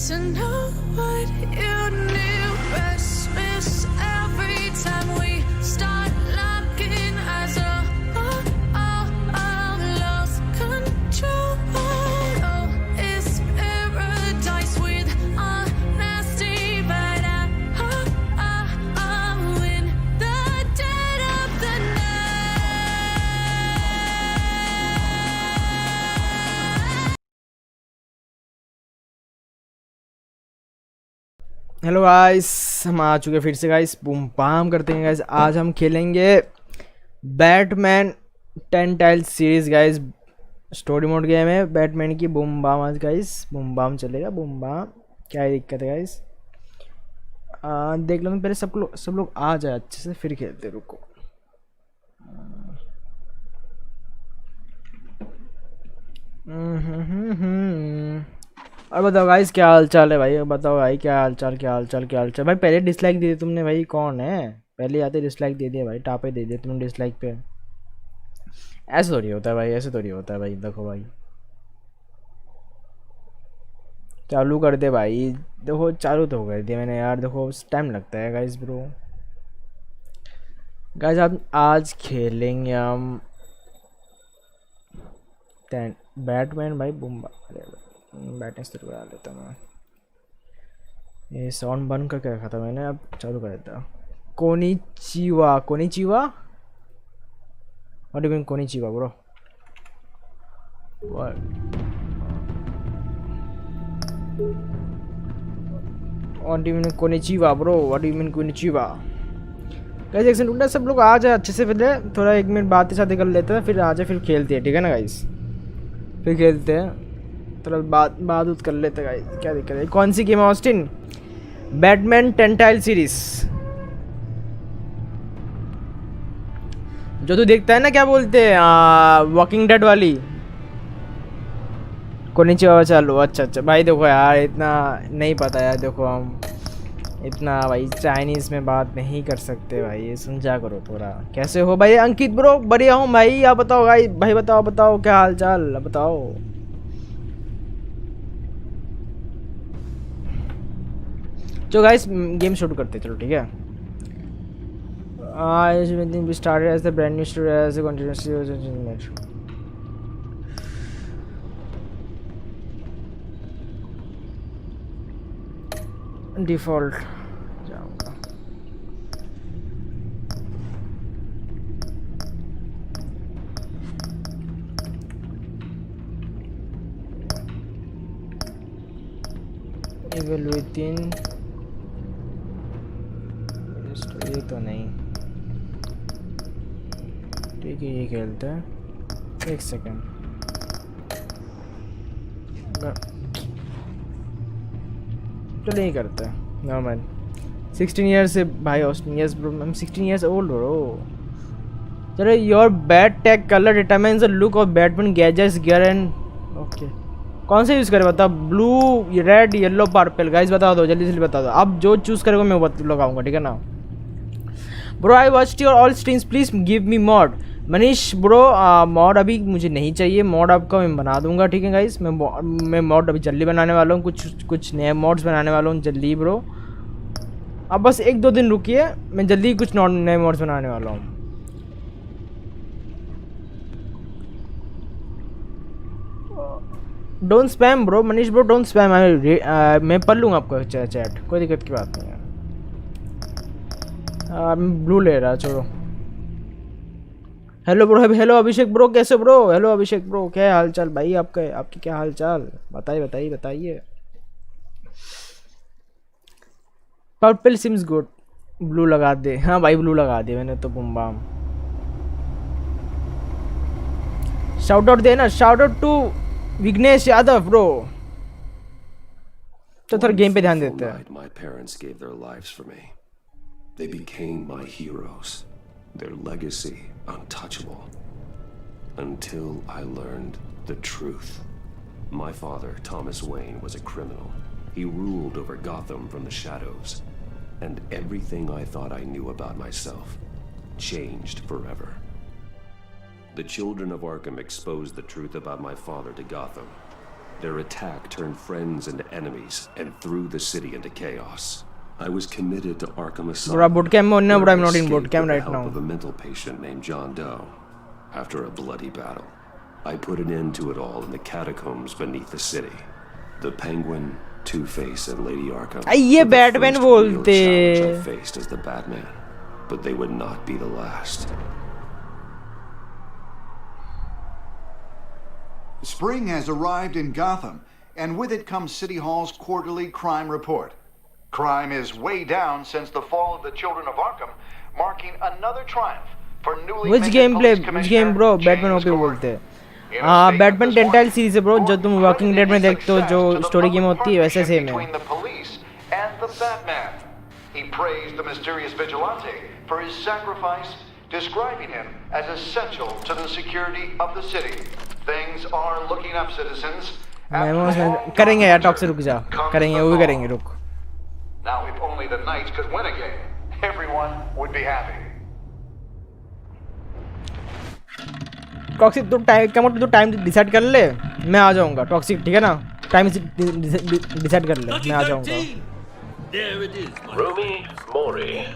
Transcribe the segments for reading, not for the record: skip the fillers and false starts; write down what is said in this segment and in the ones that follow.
to know what you knew. Restless every time we start looking as a lost control. Oh, it's paradise with honesty, but I'm in the dead of the night. Hello guys, हम आ चुके फिर से guys. Boom bam करते हैं guys. आज हम खेलेंगे Batman 10 tiles series guys. Story mode game है बैटमैन की। बूम बाम आज गाइस, बूम बाम चलेगा। बूम बाम क्या ही दिक्कत है गाइस। देख लो पहले सब लोग आ जाए अच्छे से, फिर खेलते। रुको और बताओ गाइस क्या हाल चाल है भाई। बताओ भाई क्या हाल चाल भाई। पहले डिसलाइक दे दिए तुमने भाई, कौन है? पहले आते डिसलाइक दे दिया भाई, टापे दे दिए तुमने डिसलाइक पे। ऐसे थोड़ी होता है भाई, ऐसे थोड़ी होता है भाई। देखो भाई चालू कर दे भाई। देखो चालू तो कर दिया मैंने यार। देखो टाइम लगता है गाइस ब्रो। गाइस आप आज खेलेंगे हम बैटमैन भाई। बूम बैटनेस तो करा लेता मैं। ये साउंड बंद करके रखा था मैंने, अब चालू कर देता। Konnichiwa what do you mean konnichiwa bro? What do you mean konnichiwa bro? What do you mean konnichiwa? Guys एक सेकंड, सब लोग आ जाए अच्छे से। पहले थोड़ा 1 मिनट बातें शादी कर लेते हैं, फिर आ जाए, फिर खेलते हैं, ठीक है ना गाइस? फिर खेलते हैं, थोड़ा बात कर लेते हैं गाइस। क्या दिक्कत है? कौन सी गेम है ऑस्टिन? बैटमैन 10 टाइल सीरीज जो तू देखता है ना, क्या बोलते हैं, वॉकिंग डेड वाली। कोनिचिवा चालू। अच्छा भाई। देखो यार इतना नहीं पता यार। देखो हम इतना भाई चाइनीज़ में बात नहीं कर सकते भाई, ये समझा करो थोड़ा। कैसे हो भाई अंकित ब्रो? बढ़िया हूँ भाई। आप बताओ भाई बताओ क्या हाल चाल बताओ। तो गाइस गेम शुरू करते चलो, ठीक है? we started as the brand new story as a continuous default जाऊंगा। इवल विद इन ये तो नहीं, ठीक है ये खेलते हैं। 1 सेकेंड, चलो नहीं करते हैं नॉर्मल। 16 ईयर्स से भाई Austin. Yes bro, I am 16 years old bro. चलो your bat tag colour determines the look of Batman gadgets gear and okay. कौन सा यूज़ करे बताओ? Blue, red, yellow, purple. Guys बता दो, जल्दी बता दो। आप जो चूज़ करोगे मैं वो लगाऊंगा, ठीक है ना bro? I watched your all streams, please give me mod. Manish bro mod अभी मुझे नहीं चाहिए। मॉड आपका मैं बना दूंगा, ठीक है गाइस? मैं मॉड अभी जल्दी बनाने वाला हूँ। कुछ नए मॉड्स बनाने वाला हूँ जल्दी ब्रो। अब बस 1-2 दिन रुकिए, मैं जल्दी कुछ नए मॉड्स बनाने वाला हूँ। Don't spam bro, Manish bro don't spam. मैं पढ़ लूँगा आपका चैट, कोई दिक्कत की बात नहीं है। मैं ब्लू ले रहा, छोड़ो। हेलो ब्रो, हेलो अभिषेक ब्रो, कैसे ब्रो? हेलो अभिषेक ब्रो, क्या हाल चाल भाई आपके क्या हाल चाल? बताइए। Purple seems good. ब्लू लगा दे। हाँ भाई ब्लू लगा दे मैंने तो। Boom bam. शाउट आउट देना, shout out to Vighnesh Yadav bro. तो थोड़ा गेम पे ध्यान देते हैं। My parents gave their lives for me. They became my heroes. Their legacy untouchable. Until I learned the truth. My father, Thomas Wayne, was a criminal. He ruled over Gotham from the shadows. And everything I thought I knew about myself changed forever. The children of Arkham exposed the truth about my father to Gotham. Their attack turned friends into enemies and threw the city into chaos. I was committed to Arkham Asylum. Bro, boot camp में होना, where but I I'm not in escaped boot camp with the right help now. of a mental patient named John Doe. After a bloody battle, I put an end to it all in the catacombs beneath the city. The Penguin, Two-Face, and Lady Arkham ये were the Batman first real बोलते. challenge I faced as the Batman, but they would not be the last. Spring has arrived in Gotham, and with it comes City Hall's quarterly crime report. Crime is way down since the fall of the Children of Arkham, marking another triumph for newly Which minted gameplay? police Which commissioner game, bro? James Batman OP Gordon. बोलते हैं. In a हाँ, statement Batman this Telltale morning, series है bro. जो तुम Gordon Walking Dead में credited देखते हो, his जो success to the story game public होती है, वैसे partnership same है. between the police and the Batman. He praised the mysterious vigilante for his sacrifice, describing him as essential to the security of the city. Things are looking up, citizens. करेंगे यार, talks रुक जा, करेंगे, वो भी करेंगे, रुक. Now, if only the Knights could win again, everyone would be happy. Toxic, तू टाइम डिसाइड कर ले, मैं आ जाऊंगा. टॉक्सिक, ठीक है ना? टाइम डिसाइड कर ले, मैं आ जाऊंगा. There it is. Romy Mori,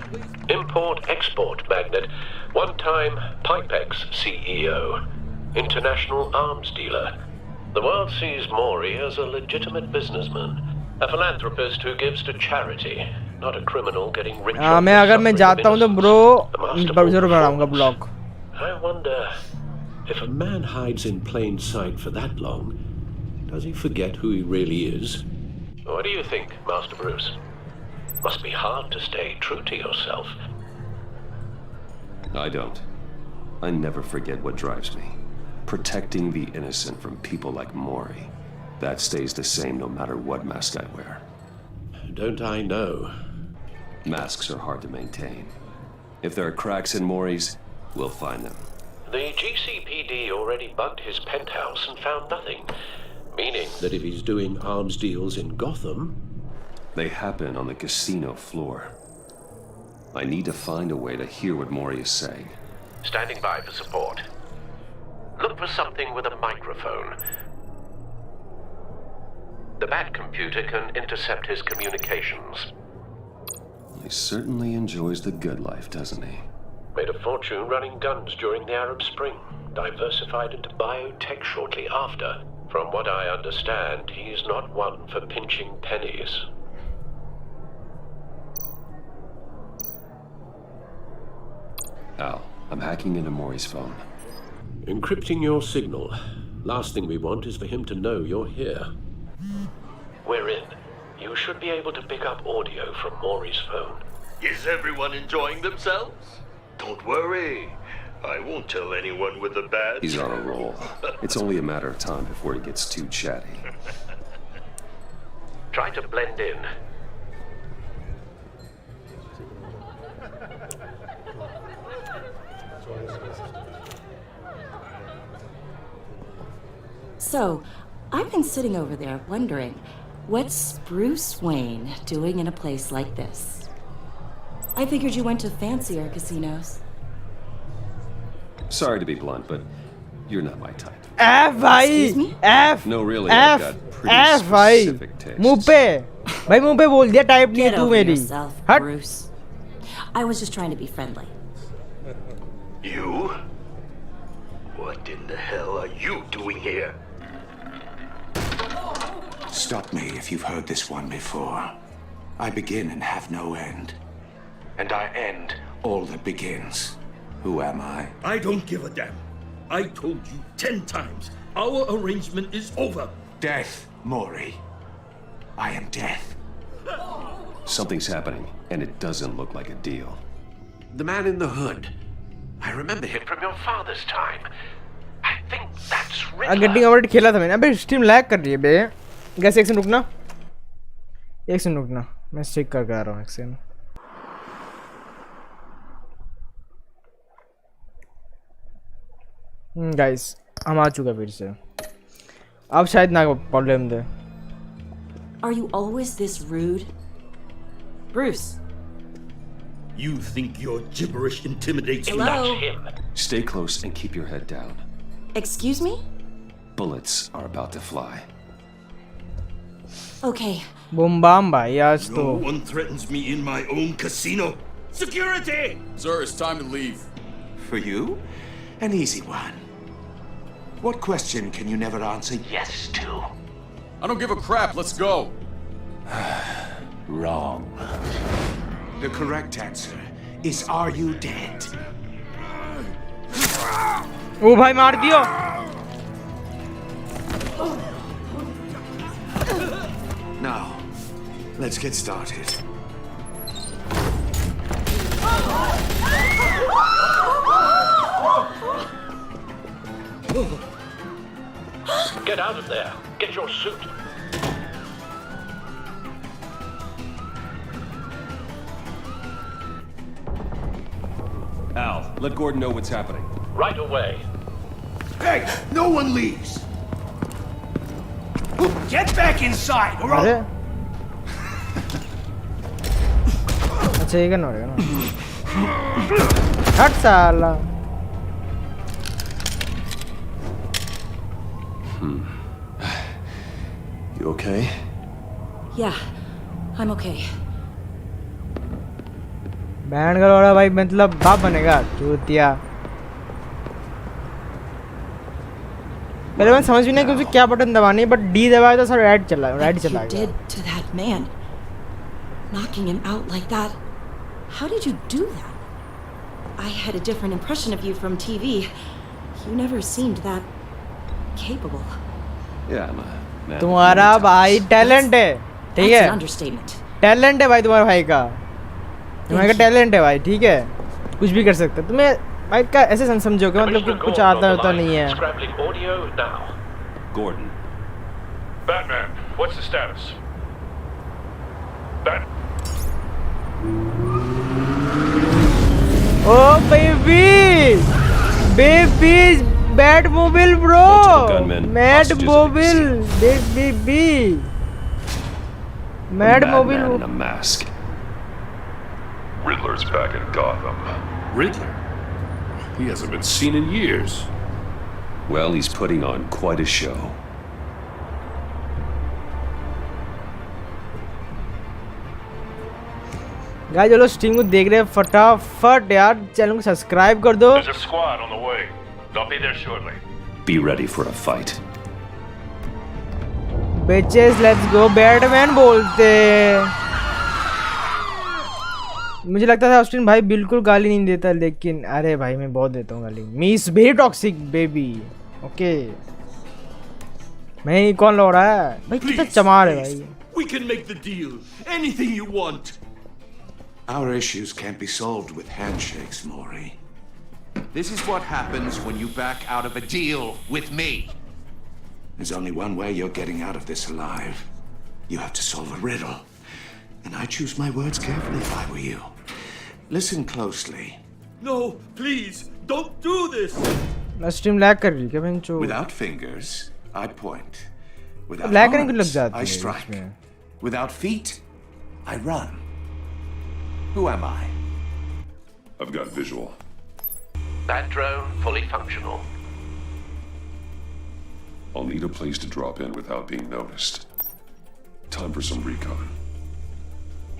import-export magnate, one-time Pipex CEO, international arms dealer. The world sees Mori as a legitimate businessman, a philanthropist who gives to charity, not a criminal getting rich. मैं अगर मैं जाता हूँ तो bro जरूर बनाऊंगा blog. I wonder if a man hides in plain sight for that long, does he forget who he really is? What do you think, Master Bruce? Must be hard to stay true to yourself. I don't. I never forget what drives me. Protecting the innocent from people like Mori. That stays the same no matter what mask I wear. Don't I know? Masks are hard to maintain. If there are cracks in Mori's, we'll find them. The GCPD already bugged his penthouse and found nothing. Meaning that if he's doing arms deals in Gotham... They happen on the casino floor. I need to find a way to hear what Mori is saying. Standing by for support. Look for something with a microphone. The Bat computer can intercept his communications. He certainly enjoys the good life, doesn't he? Made a fortune running guns during the Arab Spring. Diversified into biotech shortly after. From what I understand, he's not one for pinching pennies. Al, I'm hacking into Mori's phone. Encrypting your signal. Last thing we want is for him to know you're here. We're in. You should be able to pick up audio from Mori's phone. Is everyone enjoying themselves? Don't worry. I won't tell anyone with a badge. He's on a roll. It's only a matter of time before he gets too chatty. Try to blend in. So, I've been sitting over there wondering, what's Bruce Wayne doing in a place like this? I figured you went to fancier casinos. Sorry to be blunt, but you're not my type. F भाई, Excuse me? F, No, really, I've F, got pretty F भाई, specific tastes. मुंह पे, भाई मुंह पे बोल दिया, type नहीं है Get तू over मेरी. yourself, हट. Bruce. I was just trying to be friendly. You? What in the hell are you doing here? Stop me if you've heard this one before. I begin and have no end. And I end all that begins. Who am I? I don't give a damn. I told you 10 times. Our arrangement is over. Death, Mori. I am death. Something's happening, and it doesn't look like a deal. The man in the hood. I remember him from your father's time. I think that's Riddler. Getting over खेला था मैंने. अबे stream lag कर रही है बे. Gas एक second रुकना. एक सेकंड रुकना. मैं चेक करके आ रहा हूँ एक सेकंड. गाइस हम आ चुका फिर से. अब शायद ना problem they. Are you always this rude? Bruce. You think your gibberish intimidates Hello? me? That's him. Stay close and keep your head down. Excuse me? Bullets are about to fly. Okay, boom bam भाई आज तो. No one threatens me in my own casino. Security! Sir, it's time to leave. For you? An easy one. What question can you never answer yes to? I don't give a crap. Let's go. Wrong. The correct answer is, are you dead? ओ भाई मार दियो. Now, let's get started. Get out of there. Get your suit. Al, let Gordon know what's happening. Right away. Hey, no one leaves. Get back inside, or अरे अच्छा ये करना पड़ेगा ना. हट साला. You okay? yeah, I'm okay. Band का लौड़ा भाई मतलब बाप बनेगा चूतिया. पहले मैं समझ भी नहीं कि उसे क्या बटन दबानी है, बट डी दबाया तो सर राइट चला What you गया. did to that man, knocking him out like that. How did you do that? I had a different impression of you from TV. You never seemed that capable. Yeah, I'm a man. तुम्हारा भाई talent है, ठीक That's an है. understatement. Talent है भाई तुम्हारे भाई का. तुम्हारे का टैलेंट है भाई, ठीक है. कुछ भी कर सकते हो. तुम्हें भाई का ऐसे समझो कि मतलब कि Commissioner कुछ Gordon आता on the होता line. नहीं है. Scrambling audio now. Gordon. Batman, what's the status? Oh baby, baby, Batmobile bro, Gunmen, Batmobile, baby, Madman in Batmobile. a mask. Riddler's back in Gotham. Riddler? He hasn't been seen in years. Well, he's putting on quite a show. Guys चलो stream को देख रहे हैं फटाफट यार, channel को subscribe कर दो. There's a squad on the way. They'll be there shortly. Be ready for a fight. Bitches, let's go. Batman बोलते. मुझे लगता था ऑस्टिन भाई बिल्कुल गाली नहीं देता, लेकिन अरे भाई मैं बहुत देता हूँ गाली. Me is very toxic baby. Okay मैं कौन लड़ रहा है भाई, कितना चमार है भाई. We can make the deal. Anything you want. Our issues can't be solved with handshakes, Maury. This is what happens when you back out of a deal with me. There's only one way you're getting out of this alive. You have to solve a riddle. And I choose my words carefully if I were you. Listen closely. No, please, don't do this. मैं stream lag कर रही है क्या बहनचोद? Without fingers, I point. Without lag करने को लग arms, जाती I है strike. इसमें. Without feet, I run. Who am I? I've got visual. That drone fully functional. I'll need a place to drop in without being noticed. Time for some recon.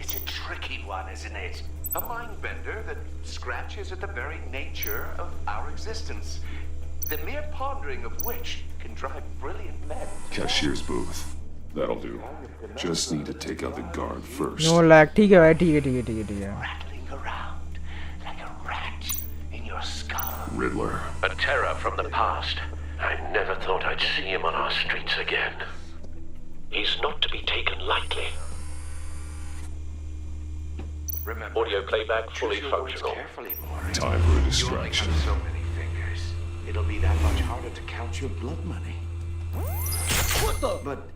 It's a tricky one, isn't it? A mind bender that scratches at the very nature of our existence. The mere pondering of which can drive brilliant men. Cashier's booth. That'll do. Just need to take out the guard first. No lag. ठीक है भाई, ठीक है ठीक है ठीक है ठीक है. Rattling around like a rat in your skull. Riddler. A terror from the past. I never thought I'd see him on our streets again. He's not to be taken lightly. Remember, Audio playback fully choose your words functional. carefully, Maury. Time for a You only distraction. have so many fingers. It'll be that much harder to count your blood money. What the? But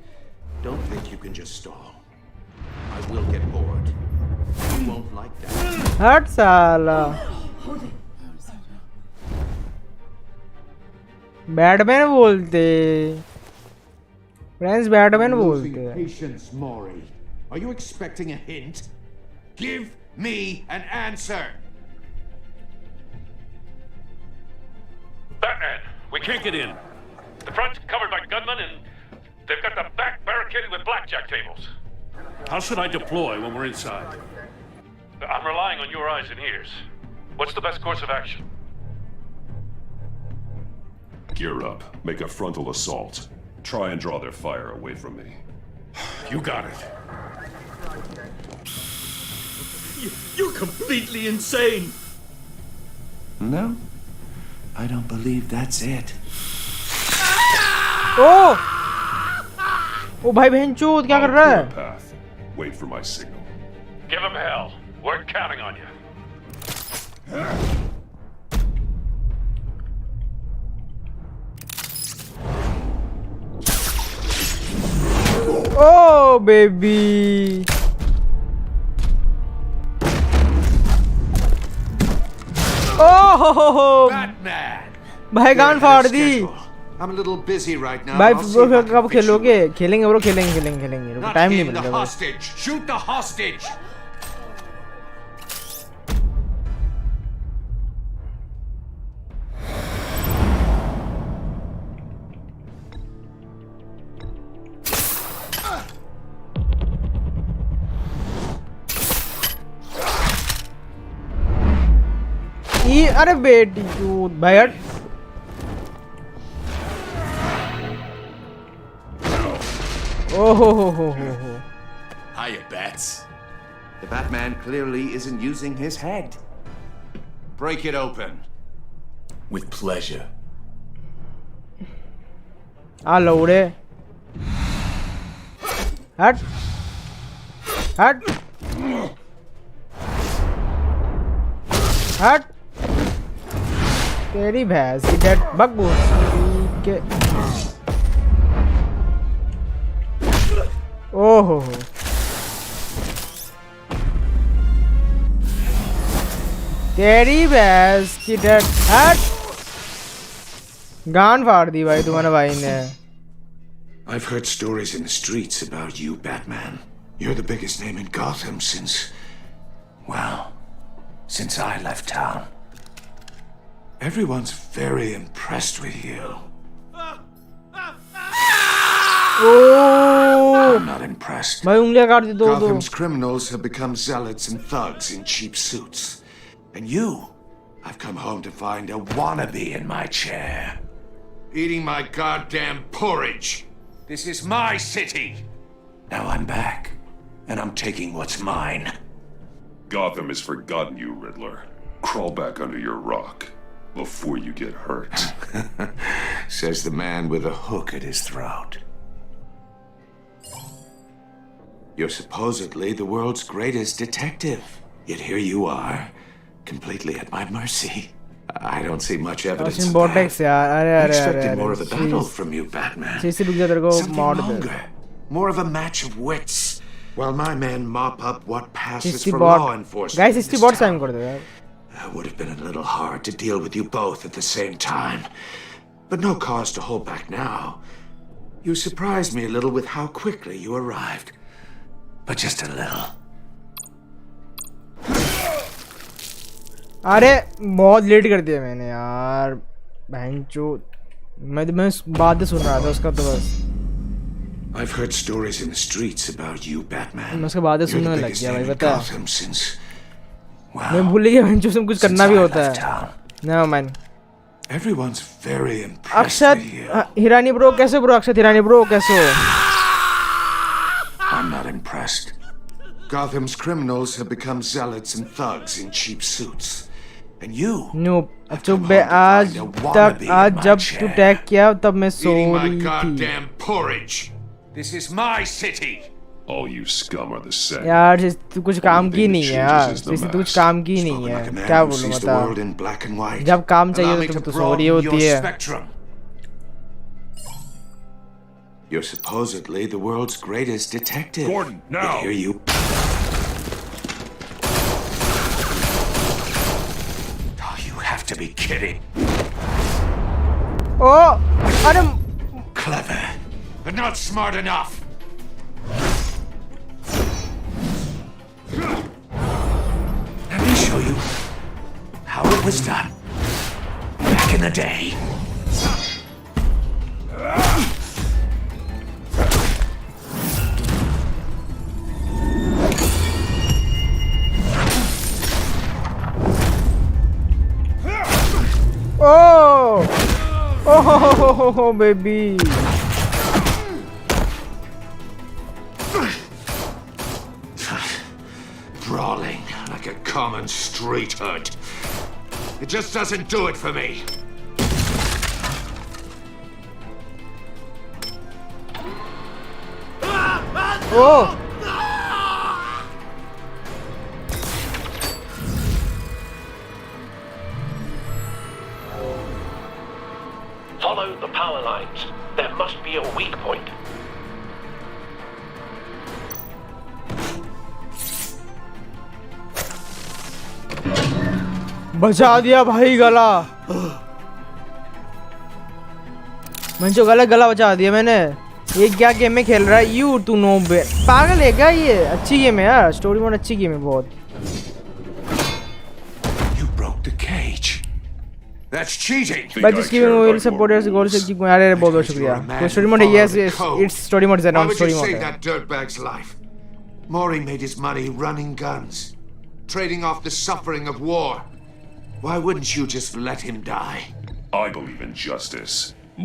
don't think you can just stall. I will get bored. You won't like that. हट साला. Batman बोलते. Friends Batman बोलते. Patience, Maury. Are you expecting a hint? Give me an answer. Batman, we can't get in. The front's covered by gunmen and they've got the back barricaded with blackjack tables. How should I deploy when we're inside? I'm relying on your eyes and ears. What's the best course of action? Gear up. Make a frontal assault. Try and draw their fire away from me. You got it. You're completely insane. No, I don't believe that's it. ओ ओ भाई बहन चोद क्या कर रहा है? Path. Wait for my signal. Give him hell. We're counting on you. Oh baby. Oh Batman. भाई गान फाड़ दी. I'm a little busy right now. भाई I'll see if I bro can कब fix you. खेलोगे? खेलेंगे ब्रो खेलेंगे. Not time नहीं him, mill the रहा. hostage. Shoot the hostage. ये अरे बेटी चोद भाई हट. Oh ho ho ho ho ho. Hiya, Bats. The Batman clearly isn't using his head. Break it open. With pleasure. Hello रे. हट. हट. हट. तेरी भैंस की डेट बकबू के. ओहो तेरी भैंस की डेट. हट. गान फाड़ दी भाई तुम्हारे भाई ने. I've heard stories in the streets about you, Batman. You're the biggest name in Gotham since I left town. Everyone's very impressed with you. I'm not impressed. भाई उंगलियां काट दी दो. Gotham's criminals have become zealots and thugs in cheap suits. And you, I've come home to find a wannabe in my chair. Eating my goddamn porridge. This is my city. Now I'm back, and I'm taking what's mine. Gotham has forgotten you, Riddler. Crawl back under your rock before you get hurt. Says the man with a hook at his throat. You're supposedly the world's greatest detective. Yet here you are, completely at my mercy. I don't see much evidence of Bolte that. यार. अरे I अरे expected अरे. more of a battle from you, Batman. CC रुक जा तेरे को Something mod they. longer. More of a match of wits. While my men mop up what passes 60 for bot. law enforcement. Guys in 60 this bot town. Time कर दो यार. It would have been a little hard to deal with you both at the same time. But no cause to hold back now. You surprised me a little with how quickly you arrived. But just a little. अरे बहुत late कर दिया मैंने यार. बहनचो मैं बातें सुन रहा था उसका तो बस. I've heard stories in the streets about you, Batman. मैं उसके बातें You're सुनने the लग biggest गया name भाई in पता है. Gotham since, मैं भूल गया बहनचो से कुछ करना भी होता है. No man. Everyone's very impressed Akshat with you. Hirani bro कैसे ब्रो? अक्षत हिरानी ब्रो कैसे हो? I'm not impressed. Gotham's criminals have become zealots and thugs in cheap suits. And you नूप. चुप बे. आज जब तू टैग किया तब मैं सो eating my रही थी. goddamn porridge. This is my city. All you scum are the same. यार तू कुछ काम की नहीं है यार. तू कुछ काम की नहीं है. क्या बोलूं बता. जब काम चाहिए तो तू सो रही होती है. You're supposedly the world's greatest detective. Gordon, now. Yet here you. Oh, you have to be kidding. Oh, Adam. Clever, but not smart enough. Let me show you how it was done back in the day. हो baby Brawling like a common street hood. It just doesn't do it for me. Oh! Follow the power lines. There must be a weak point. बचा दिया भाई गला मैं जो गला बचा दिया मैंने ये क्या गेम में खेल रहा है यू तू नो बे पागल है क्या ये अच्छी गेम है यार स्टोरी मोड अच्छी गेम है बहुत You broke the cage. That's cheating. By just giving will support us goal से की अरे बहुत बहुत शुक्रिया तो story mode yes it's story mode है Why ना would story you mode save है that dirtbag's life? Mori made his money running guns, trading off the suffering of war. Why wouldn't you just let him die? I believe in justice.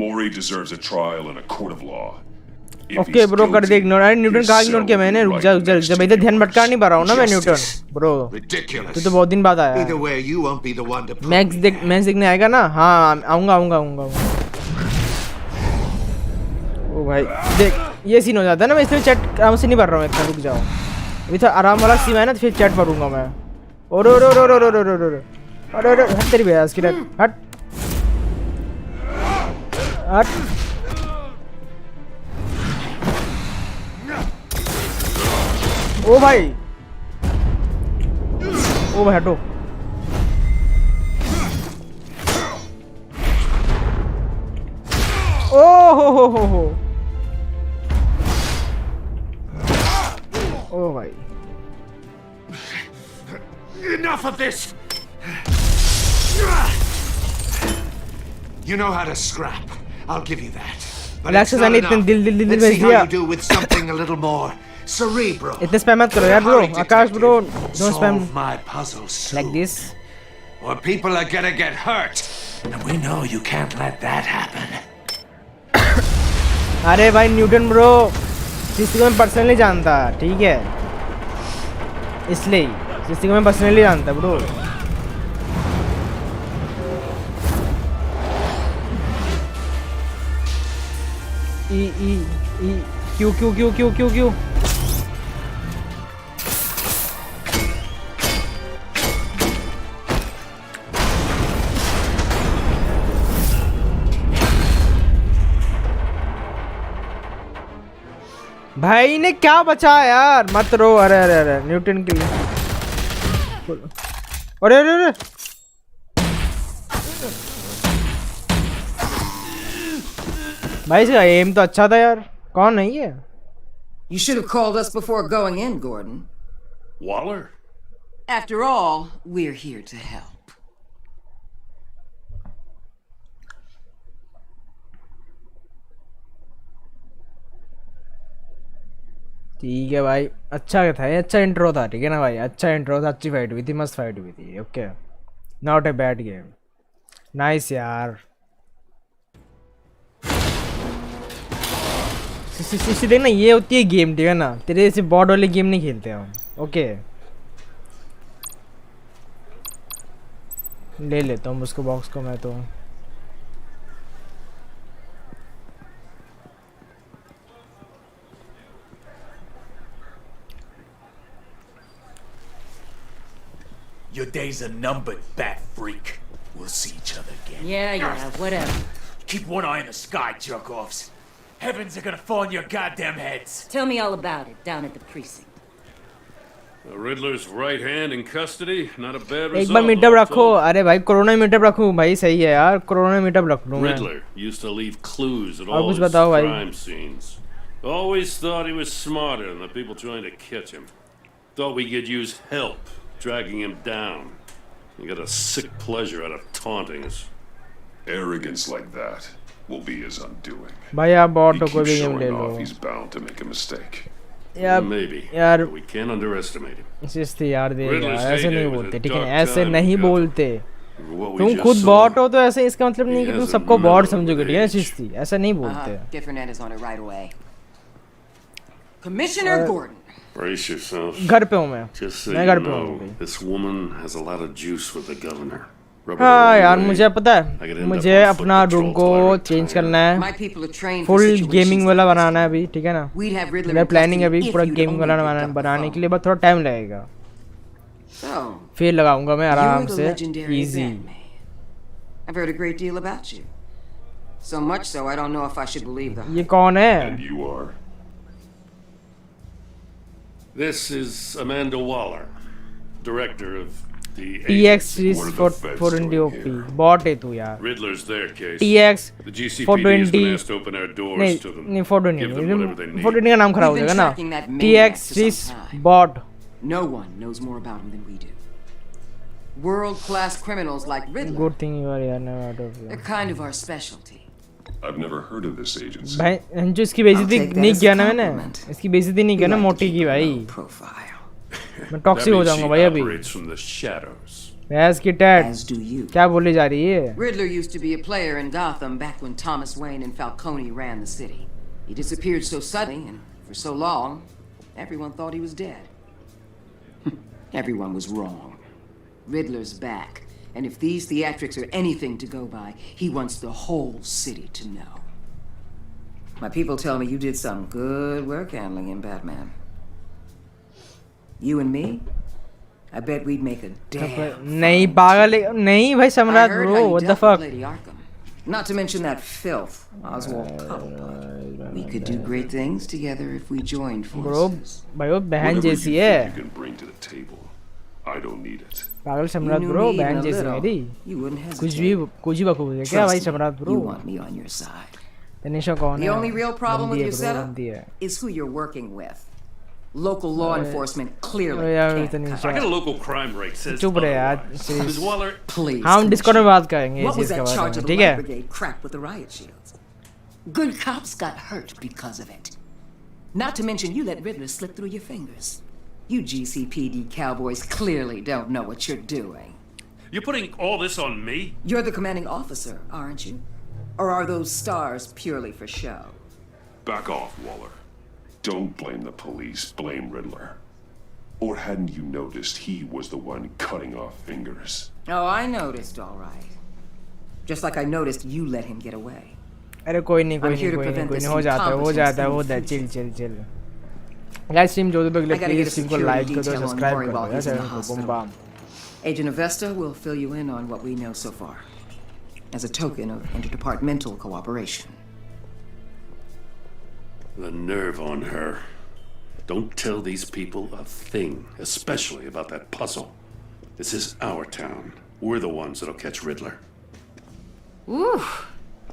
Mori deserves a trial in a court of law. Okay bro कर दे ignore अरे Newton कहाँ ignore किया मैंने रुक जा जब इधर ध्यान भटका नहीं पा रहा हूँ ना मैं न्यूटन ब्रो तू तो बहुत दिन बाद आया Either way, you won't be the one to prove match देखने आएगा ना हाँ आऊँगा ओ भाई देख ये सीन हो जाता है ना मैं इसलिए चैट आराम से नहीं पढ़ रहा हूँ इतना रुक जाओ अभी तो आराम वाला सीन है ना तो फिर चैट पढ़ूंगा मैं अरे हट तेरी भैया इसकी हट ओ भाई हटो ओ हो ओ भाई Enough of this! You know how to scrap. I'll give you that. But Relax, it's not Annie, enough. दिल Let's see how दिया you do with something a little more cerebral. इतने स्पैम मत करो यार bro Akash bro don't spam Solve my puzzles like this or people are gonna get hurt. And we know you can't let that happen. अरे भाई Newton bro जिसको मैं personally जानता ठीक है इसलिए जिसको मैं पर्सनली जानता ब्रो क्यों भाई ने क्या बचा यार मत रो अरे न्यूटन के लिए अरे भाई इसका एम तो अच्छा था यार कौन है ये You should have called us before going in, Gordon. Waller? After all, we're here to help. ठीक है भाई अच्छा था ये अच्छा इंट्रो था ठीक है ना भाई अच्छा इंट्रो था अच्छी फाइट हुई थी मस्त फाइट हुई थी okay not a bad game nice यार देख ना ये होती है गेम ठीक है ना तेरे जैसे बॉर्ड वाली गेम नहीं खेलते हम ओके ले लेता हूँ उसको बॉक्स को मैं तो Your days are numbered, bat freak. We'll see each other again. Yeah, whatever. Keep one eye in the sky, jerk-offs. Heavens are gonna fall on your goddamn heads. Tell me all about it down at the precinct. The Riddler's right hand in custody. Not a bad result. एक बार meetup रखो अरे भाई corona meetup रखूं भाई सही है यार corona meetup रख लूं मैं Riddler used to leave clues at और all कुछ his बताओ भाई crime scenes. Always thought he was smarter than the people trying to catch him. Thought we could use help dragging him down. He got a sick pleasure out of taunting us. Arrogance like that will be his undoing. भाई आप bot He को कोई keeps भी game showing ले off low he's bound to make a mistake. यार Maybe. यार But we can't underestimate him. इसी यार दे Riddler's ऐसे नहीं heyday was बोलते a ठीक है dark ऐसे time नहीं in बोलते What we तुम just खुद saw, बॉट हो तो ऐसे इसका मतलब नहीं कि तुम has a सबको बॉट mellow समझोगे, ठीक है age. चीज थी, ऐसा नहीं बोलते। Get Fernandez on it right away. Commissioner Gordon. Brace yourself. घर पे हूँ मैं Just so मैं you घर पे know, हूँ। this woman has a lot of juice with the governor. हाँ यार मुझे पता है, मुझे अपना रूम को चेंज करना My है, people are trained for full situations gaming like वाला this. बनाना है अभी, ठीक है ना। We'd have Riddler मेरा in प्लानिंग है custody अभी if पूरा you'd गेमिंग only वाला picked up the बनाने phone. के लिए, बस थोड़ा टाइम लगेगा, So, फिर लगाऊंगा मैं आराम you're the से, legendary easy. Batman. I've heard a great deal about you. So much so, I don't know if I should believe that. ये कौन है? And you are? This is Amanda Waller, director of the TX agency. is for NDOP bot है तू यार। Riddler's their case. TX The GCPD has 420 been asked to open our doors नहीं to them. नहीं 420 Give them whatever they need. 420 का नाम खराब हो We've been जाएगा ना। tracking that maniac TX for some is time. bot। No one knows more about him than we do. World-class criminals like Riddler, Good thing you are here now out of here। they're kind of our specialty. I've never heard of this agency. भाई जो इसकी बेइज्जती I'll take that नहीं as a किया ना मैंने, compliment. इसकी बेइज्जती नहीं किया ना We like to मोटी keep की a भाई, low profile. मैं टॉक्सिक हो That means जाऊंगा she भाई अभी। operates from the shadows. भैंस की टैट As do you. क्या बोली जा रही है? Riddler used to be a player in Gotham back when Thomas Wayne and Falcone ran the city. He disappeared so suddenly and for so long, everyone thought he was dead. Everyone was wrong. Riddler's back, and if these theatrics are anything to go by, he wants the whole city to know. My people tell me you did some good work handling him, Batman. You and me? I bet we'd make a damn. नहीं पागल नहीं भाई I सम्राट heard bro, how you what the dealt with fuck? Lady Arkham. Not to mention that filth, Oswald Cobblepot. We could do great things together if we joined bro forces. भाई वो बहन Whatever जैसी you है, think you can bring to the table, I don't need it. पागल You सम्राट knew bro, me even बहन a जैसी little. मेरी, You wouldn't कुछ hesitate. भी बकूस है क्या भाई Trust me, सम्राट you bro? want me on your side. Tanisha कौन The है? only real problem with बंदी है your bro, setup बंदी है। is who you're working with. Local law enforcement clearly अरे यार can't Tanisha I got a local crime rate says चुप रहे यार, otherwise. Ms. Waller, Please. हम डिस्कॉर्ड में बात करेंगे इस What was चीज के that बारे charge में, of the ठीक Light है? Brigade crap with the riot shields? Good cops got hurt because of it. Not to mention you let Riddler slip through your fingers. You GCPD cowboys clearly don't know what you're doing. you're putting all this on me? You're the commanding officer, aren't you? Or are those stars purely for show? Back off, Waller. Don't blame the police, blame Riddler. Or hadn't you noticed he was the one cutting off fingers? Oh, I noticed, all right. Just like I noticed you let him get away. अरे कोई नहीं I'm here to prevent this हो जाता है incompetence in the chill chill chill. Guys stream जो भी I gotta get a please stream को security like कर दो, detail on सब्सक्राइब Maury कर while दो, he's in the चैनल को boom hospital. Bam. Agent Avesta will fill you in on what we know so far, as a token of interdepartmental cooperation. The nerve on her. Don't tell these people a thing, especially about that puzzle. This is our town. We're the ones that'll catch Riddler. Ooh,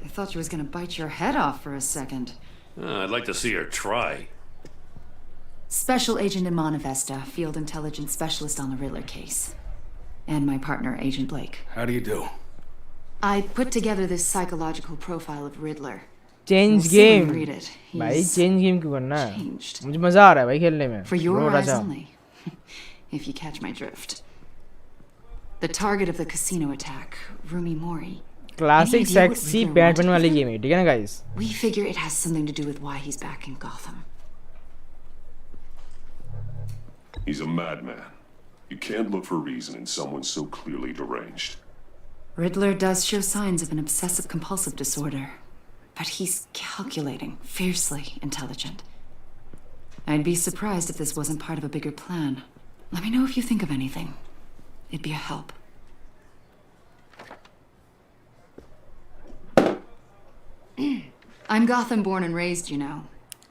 I thought she was gonna bite your head off for a second. I'd like to see her try. Special Agent Iman Avesta, Field Intelligence Specialist on the Riddler case. And my partner, Agent Blake. How do you do? I put together this psychological profile of Riddler. Change We'll see when game you read it. भाई, He's change game क्यों करना है? changed. मुझे मजा आ रहा है भाई खेलने में। For your Bro, eyes Raja. only. If you catch my drift. The target of the casino attack, Rumi Mori. Classic Any idea what sexy Riddler Batman wanted वाली with गेम है, ठीक है ना guys? We figure it has something to do with why he's back in Gotham. He's a madman. You can't look for reason in someone so clearly deranged. Riddler does show signs of an obsessive-compulsive disorder, but he's calculating, fiercely intelligent. I'd be surprised if this wasn't part of a bigger plan. Let me know if you think of anything. It'd be a help. I'm Gotham-born and raised, you know.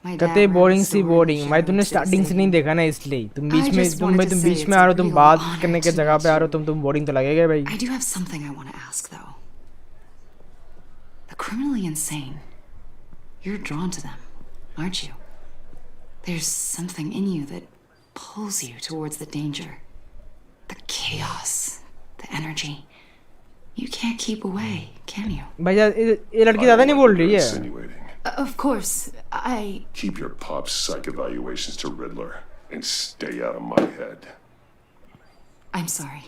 My dad कहते ran a boring सी store in boring the भाई, shadows तूने to starting से save नहीं me. देखा ना, इसलिए तुम I बीच में just wanted to say बीच में it's आ a रहे हो, तुम real बात honor करने के to जगह पे आ meet रहे हो, तुम बोरिंग तो लगेगा भाई। I do have something I want to ask, though. The criminally insane. You're drawn to them, aren't you? There's something in you that pulls you towards the danger. The chaos. The energy. You can't keep away, can you? भाई यार ये लड़की ज्यादा नहीं बोल रही है। Insinuating. Of course, I... Keep your pop psych evaluations to Riddler and stay out of my head. I'm sorry.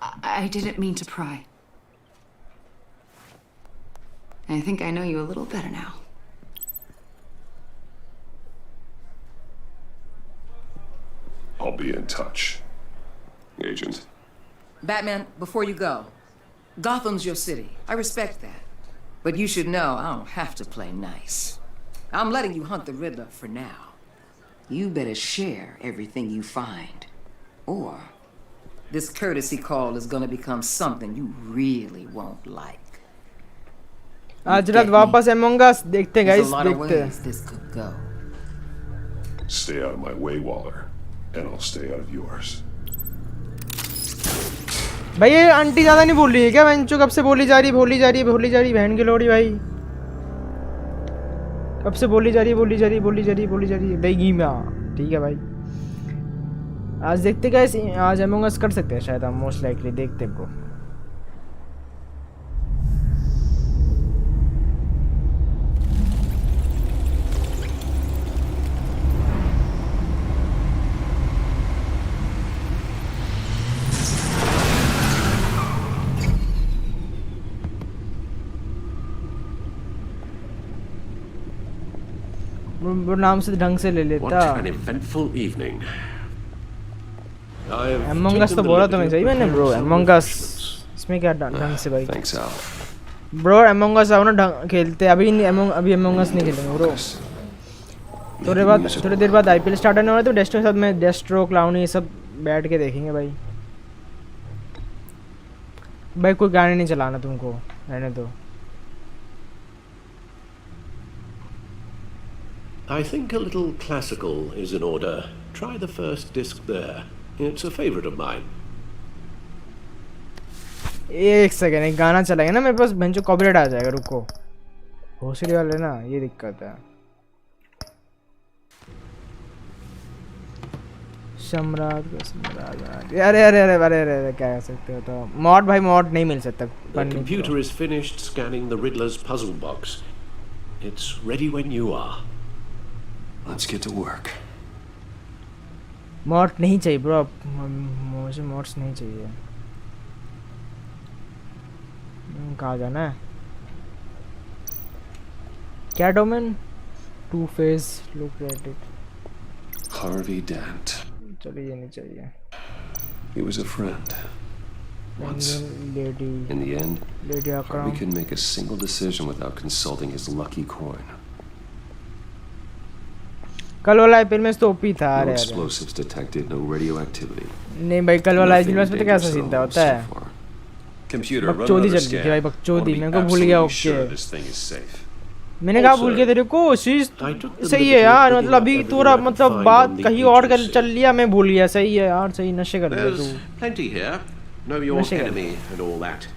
I didn't mean to pry. I think I know you a little better now. I'll be in touch, Agent. Batman, before you go, Gotham's your city. I respect that. But you should know I don't have to play nice. I'm letting you hunt the Riddler for now. You better share everything you find. Or this courtesy call is gonna become something you really won't like. आज रात वापस Among Us देखते हैं guys, देखते हैं. This could go. Stay out of my way, Waller, and I'll stay out of yours. भाई ये aunty ज्यादा नहीं बोल रही है क्या? बेंचो कब से बोली जा रही बहन की लोड़ी भाई. कब से बोली जा रही देगी मैं. ठीक है भाई, आज देखते गाइस, आज Among Us कर सकते हैं शायद हम, मोस्ट लाइकली देखते हैं. वो नाम से ढंग से ले लेता. What an eventful evening. Among Us तो बोला तुम्हें सही मैंने ब्रो. Among Us इसमें क्या ढंग से भाई. Thanks, Al. Bro Among Us आओ ना खेलते. अभी Among Us नहीं खेलेंगे ब्रो. थोड़ी देर बाद IPL स्टार्ट होने वाला है, तो डेस्ट्रो के साथ में डेस्ट्रो क्लाउन ये सब बैठ के देखेंगे भाई. भाई कोई गाने नहीं चलाना तुमको, रहने दो. I think a little classical is in order. Try the first disc there. It's a favorite of mine. एक सेकंड, एक गाना चलाएंगे ना मेरे पास, बेंचो कॉपीराइट आ जाएगा. रुको, भोसड़ी वाले ना, ये दिक्कत है. सम्राट अरे क्या कर सकते हो. तो मॉड भाई, मॉड नहीं मिल सकता. The computer is finished scanning the Riddler's puzzle box. It's ready when you are. Let's get to work. Mod नहीं चाहिए ब्रो, मुझे मॉड्स नहीं चाहिए. कहाँ जाना है? Catwoman, two face, look at it. Harvey Dent. चलिए ये नहीं चाहिए. He was a friend. Once. Lady. In the end, Lady Harvey couldn't make a single decision without consulting his lucky coin. कल वाला आईपीएल में तो ओपी था. No explosives detected, no radioactivity. नहीं भाई, कल वाला आईपीएल में तो कैसा सीन था होता है. बकचोदी चल रही थी भाई, बकचोदी. मेरे को भूल गया. ओके, मैंने कहा भूल गया तेरे को. सही है यार, मतलब अभी पूरा मतलब बात कहीं और चल लिया, मैं भूल गया. सही है यार, सही. नशे कर रहे तू. Plenty here. Know your enemy and all that.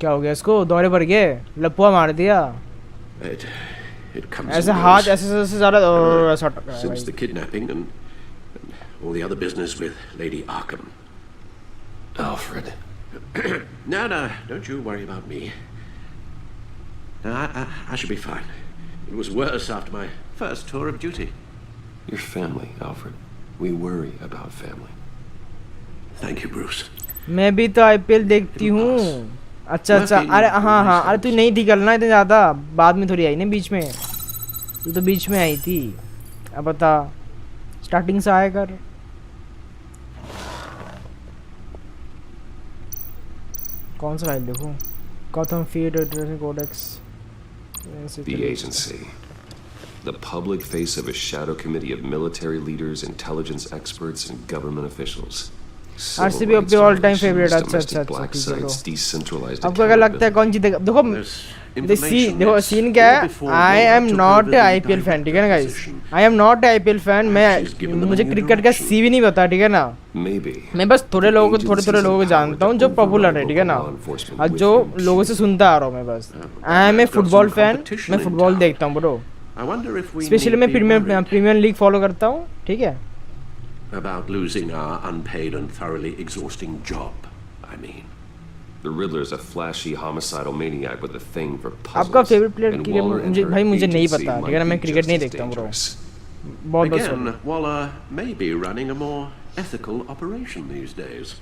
क्या हो गया इसको? दौरे पर गए, लपुआ मार दिया. ऐसे हाथ ऐसे ज़्यादा since the kidnapping and all the other business with Lady Arkham. Alfred. No, don't you worry about me. No, I should be fine. It was worse after my first tour of duty. Your family, Alfred. We worry about family. Thank you, Bruce. मैं भी तो IPL देखती हूँ. अच्छा. अरे हाँ, अरे तू नहीं थी कल ना इतने ज़्यादा, बाद में थोड़ी आई ना बीच में. तू तो बीच में आई थी. अब बता, स्टार्टिंग से आया कर. कौन सा फाइल देखूं? Gotham Feed Codex. The agency. The public face of a shadow committee of military leaders, intelligence experts, and government officials. RCB अपने ऑल टाइम फेवरेट. अच्छा. आपको क्या लगता है कौन जीतेगा? देखो सीन क्या है. I am not a IPL fan, ठीक है ना guys. I am not a IPL fan. मुझे क्रिकेट का सी भी नहीं पता, ठीक है ना. मैं बस थोड़े लोगों को जानता हूँ जो पॉपुलर है, ठीक है ना. और जो लोगों से सुनता आ रहा हूँ मैं बस. I am a football fan. मैं फुटबॉल देखता हूँ ब्रो. स्पेशली मैं प्रीमियर लीग फॉलो करता हूँ, ठीक है. About losing our unpaid and thoroughly exhausting job, I mean. The Riddler is a flashy, homicidal maniac with a thing for puzzles. आपका favourite player मुझे नहीं पता, ठीक है ना. मैं क्रिकेट नहीं देखता हूँ bro. Again, Waller may be running a more ethical operation these days.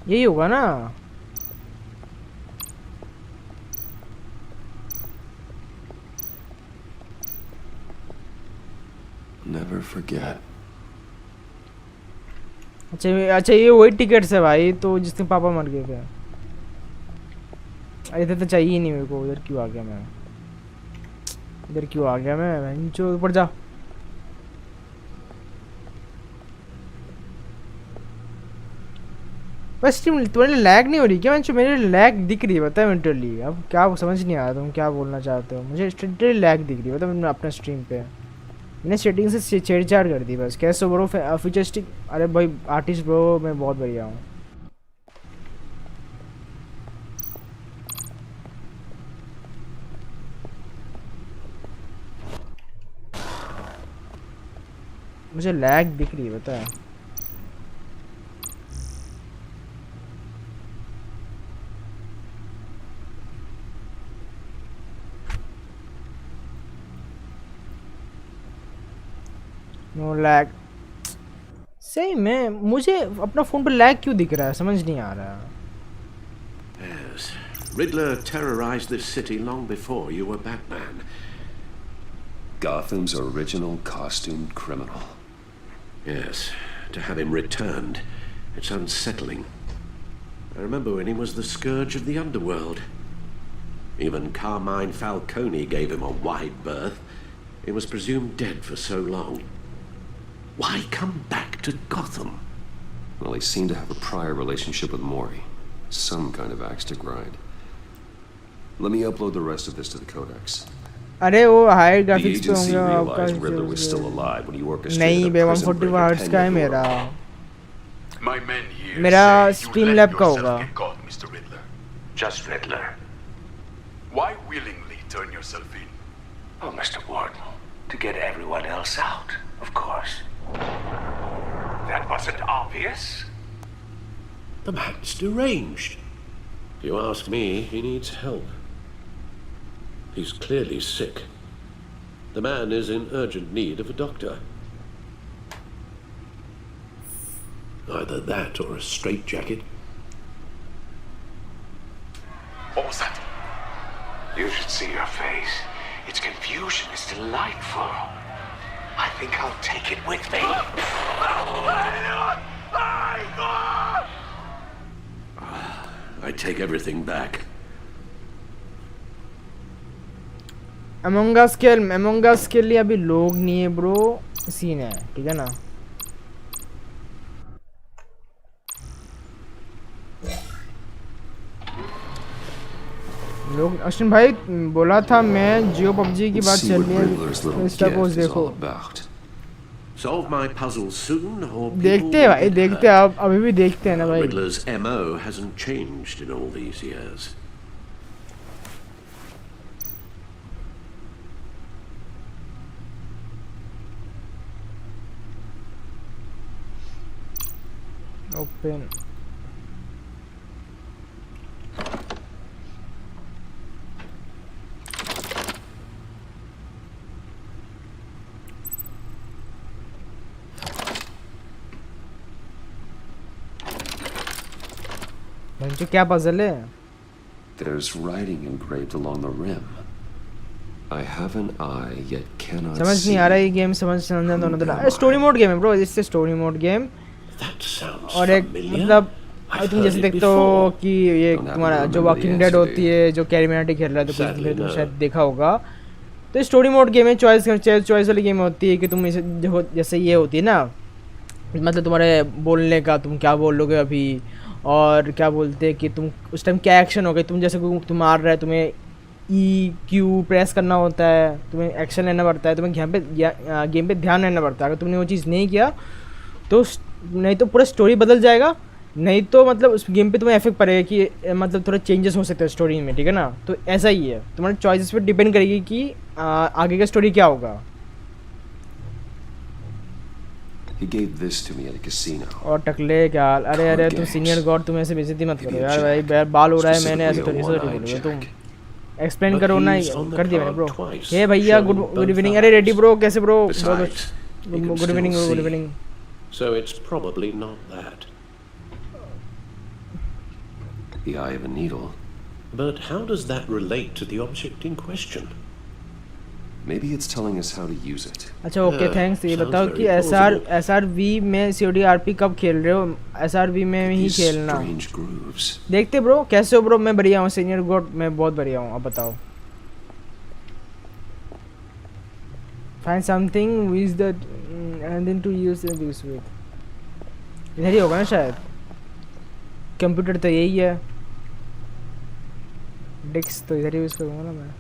यही होगा ना? Never forget. अच्छा ये वही टिकट्स है भाई, तो जिसके पापा मर गए थे। इधर तो चाहिए ही नहीं मेरे को। इधर क्यों आ गया मैं? इधर क्यों आ गया मैं? जो ऊपर जा। बस टीम तुम्हारे लैग नहीं हो रही क्या? मैं मेरे लैग दिख रही है, बता लिटरली। अब क्या समझ नहीं आ रहा तुम क्या बोलना चाहते हो। मुझे लिटरली लैग दिख रही है, बता अपने स्ट्रीम पे। मैंने सेटिंग से छेड़छाड़ कर दी बस। कैसे ब्रो फ्यूचरिस्टिक? अरे भाई आर्टिस्ट ब्रो मैं बहुत बढ़िया हूँ। मुझे लैग दिख रही है, बता। नो लैग सही में। मुझे अपना फोन पर लैग क्यों दिख रहा है समझ नहीं आ रहा। Yes. Riddler terrorized this city long before you were Batman. Gotham's original costumed criminal. Yes. To have him returned, it's unsettling. I remember when he was the scourge of the underworld. Even Carmine Falcone gave him a wide berth. He was presumed dead for so long. Why come back to Gotham? Well, he seemed to have a prior relationship with Mori. Some kind of axe to grind. Let me upload the rest of this to the codex. अरे वो high The graphics पे agency होंगे realized Riddler was still आपका। alive when he orchestrated नहीं a बे prison 140 break at hertz का है Thankyou. मेरा। My men here मेरा say you stream let lab का yourself होगा। get caught, Mr. Riddler. Just Riddler. Why willingly turn yourself in? Oh, Mr. Warden, to get everyone else out, of course. That wasn't obvious. The man's deranged. If you ask me, he needs help. He's clearly sick. The man is in urgent need of a doctor. Either that or a straitjacket. What was that? You should see your face. Its confusion is delightful. I think I'll take it with me. I take everything back. Among Us के लिए अभी लोग नहीं है bro, scene है ठीक है ना। लोग अश्विन भाई बोला था मैं जियो पबजी की बात चल रही है, इंस्टा पोस्ट देखो। Solve my puzzle soon, or देखते हैं भाई देखते हैं, आप अभी भी देखते हैं ना भाई। Riddler's MO hasn't changed in all these years. Open तो क्या पजल है? There's writing engraved along the rim. I have an eye yet cannot समझ नहीं आ रहा ये गेम, समझ दोनों स्टोरी मोड गेम है ब्रो, इससे स्टोरी मोड गेम। और एक मतलब तुम जैसे देखते हो कि ये तुम्हारा जो वॉकिंग डेड होती है जो कैरिमिनाटी खेल रहा है तो कुछ तुम शायद देखा होगा। तो स्टोरी मोड गेम है, चॉइस वाली गेम होती है कि तुम जैसे ये होती है ना, मतलब तुम्हारे बोलने का तुम क्या बोल लोगे अभी, और क्या बोलते हैं कि तुम उस टाइम क्या एक्शन हो गए। तुम जैसे तुम मार रहे है, तुम्हें EQ प्रेस करना होता है, तुम्हें एक्शन लेना पड़ता है, तुम्हें गेम पे ध्यान रहना पड़ता है। अगर तुमने वो चीज़ नहीं किया तो नहीं तो पूरा स्टोरी बदल जाएगा, नहीं तो मतलब उस गेम पे तुम्हें इफेक्ट पड़ेगा कि मतलब थोड़ा चेंजेस हो सकते हैं स्टोरी में, ठीक है ना। तो ऐसा ही है, तुम्हारे चॉइसेस पे डिपेंड करेगी कि आगे का स्टोरी क्या होगा। He gave this to me at a casino. और टकले क्या हाल? अरे तुम सीनियर गॉड, तुम ऐसे बेइज्जती मत करो यार भाई, बाल उड़ा है मैंने, ऐसे तो नहीं बोलोगे तुम। एक्सप्लेन करो ना, कर दिया मैंने ब्रो। हे भैया गुड इवनिंग। अरे रेडी ब्रो, कैसे bro? Good evening. So it's probably not that. The eye of a needle. But how does that relate to the object in question? Maybe it's telling us how to use it. अच्छा okay thanks. ये बताओ कि SRV में COD-RP कब खेल रहे हो? SRV में ही खेलना। देखते ब्रो, कैसे हो ब्रो? मैं बढ़िया हूँ सीनियर गॉड, मैं बहुत बढ़िया हूँ। अब बताओ। Find something with that and then to use this with. इधर ही होगा ना शायद, कंप्यूटर तो यही है, डिस्क तो इधर ही यूज करूँगा ना मैं।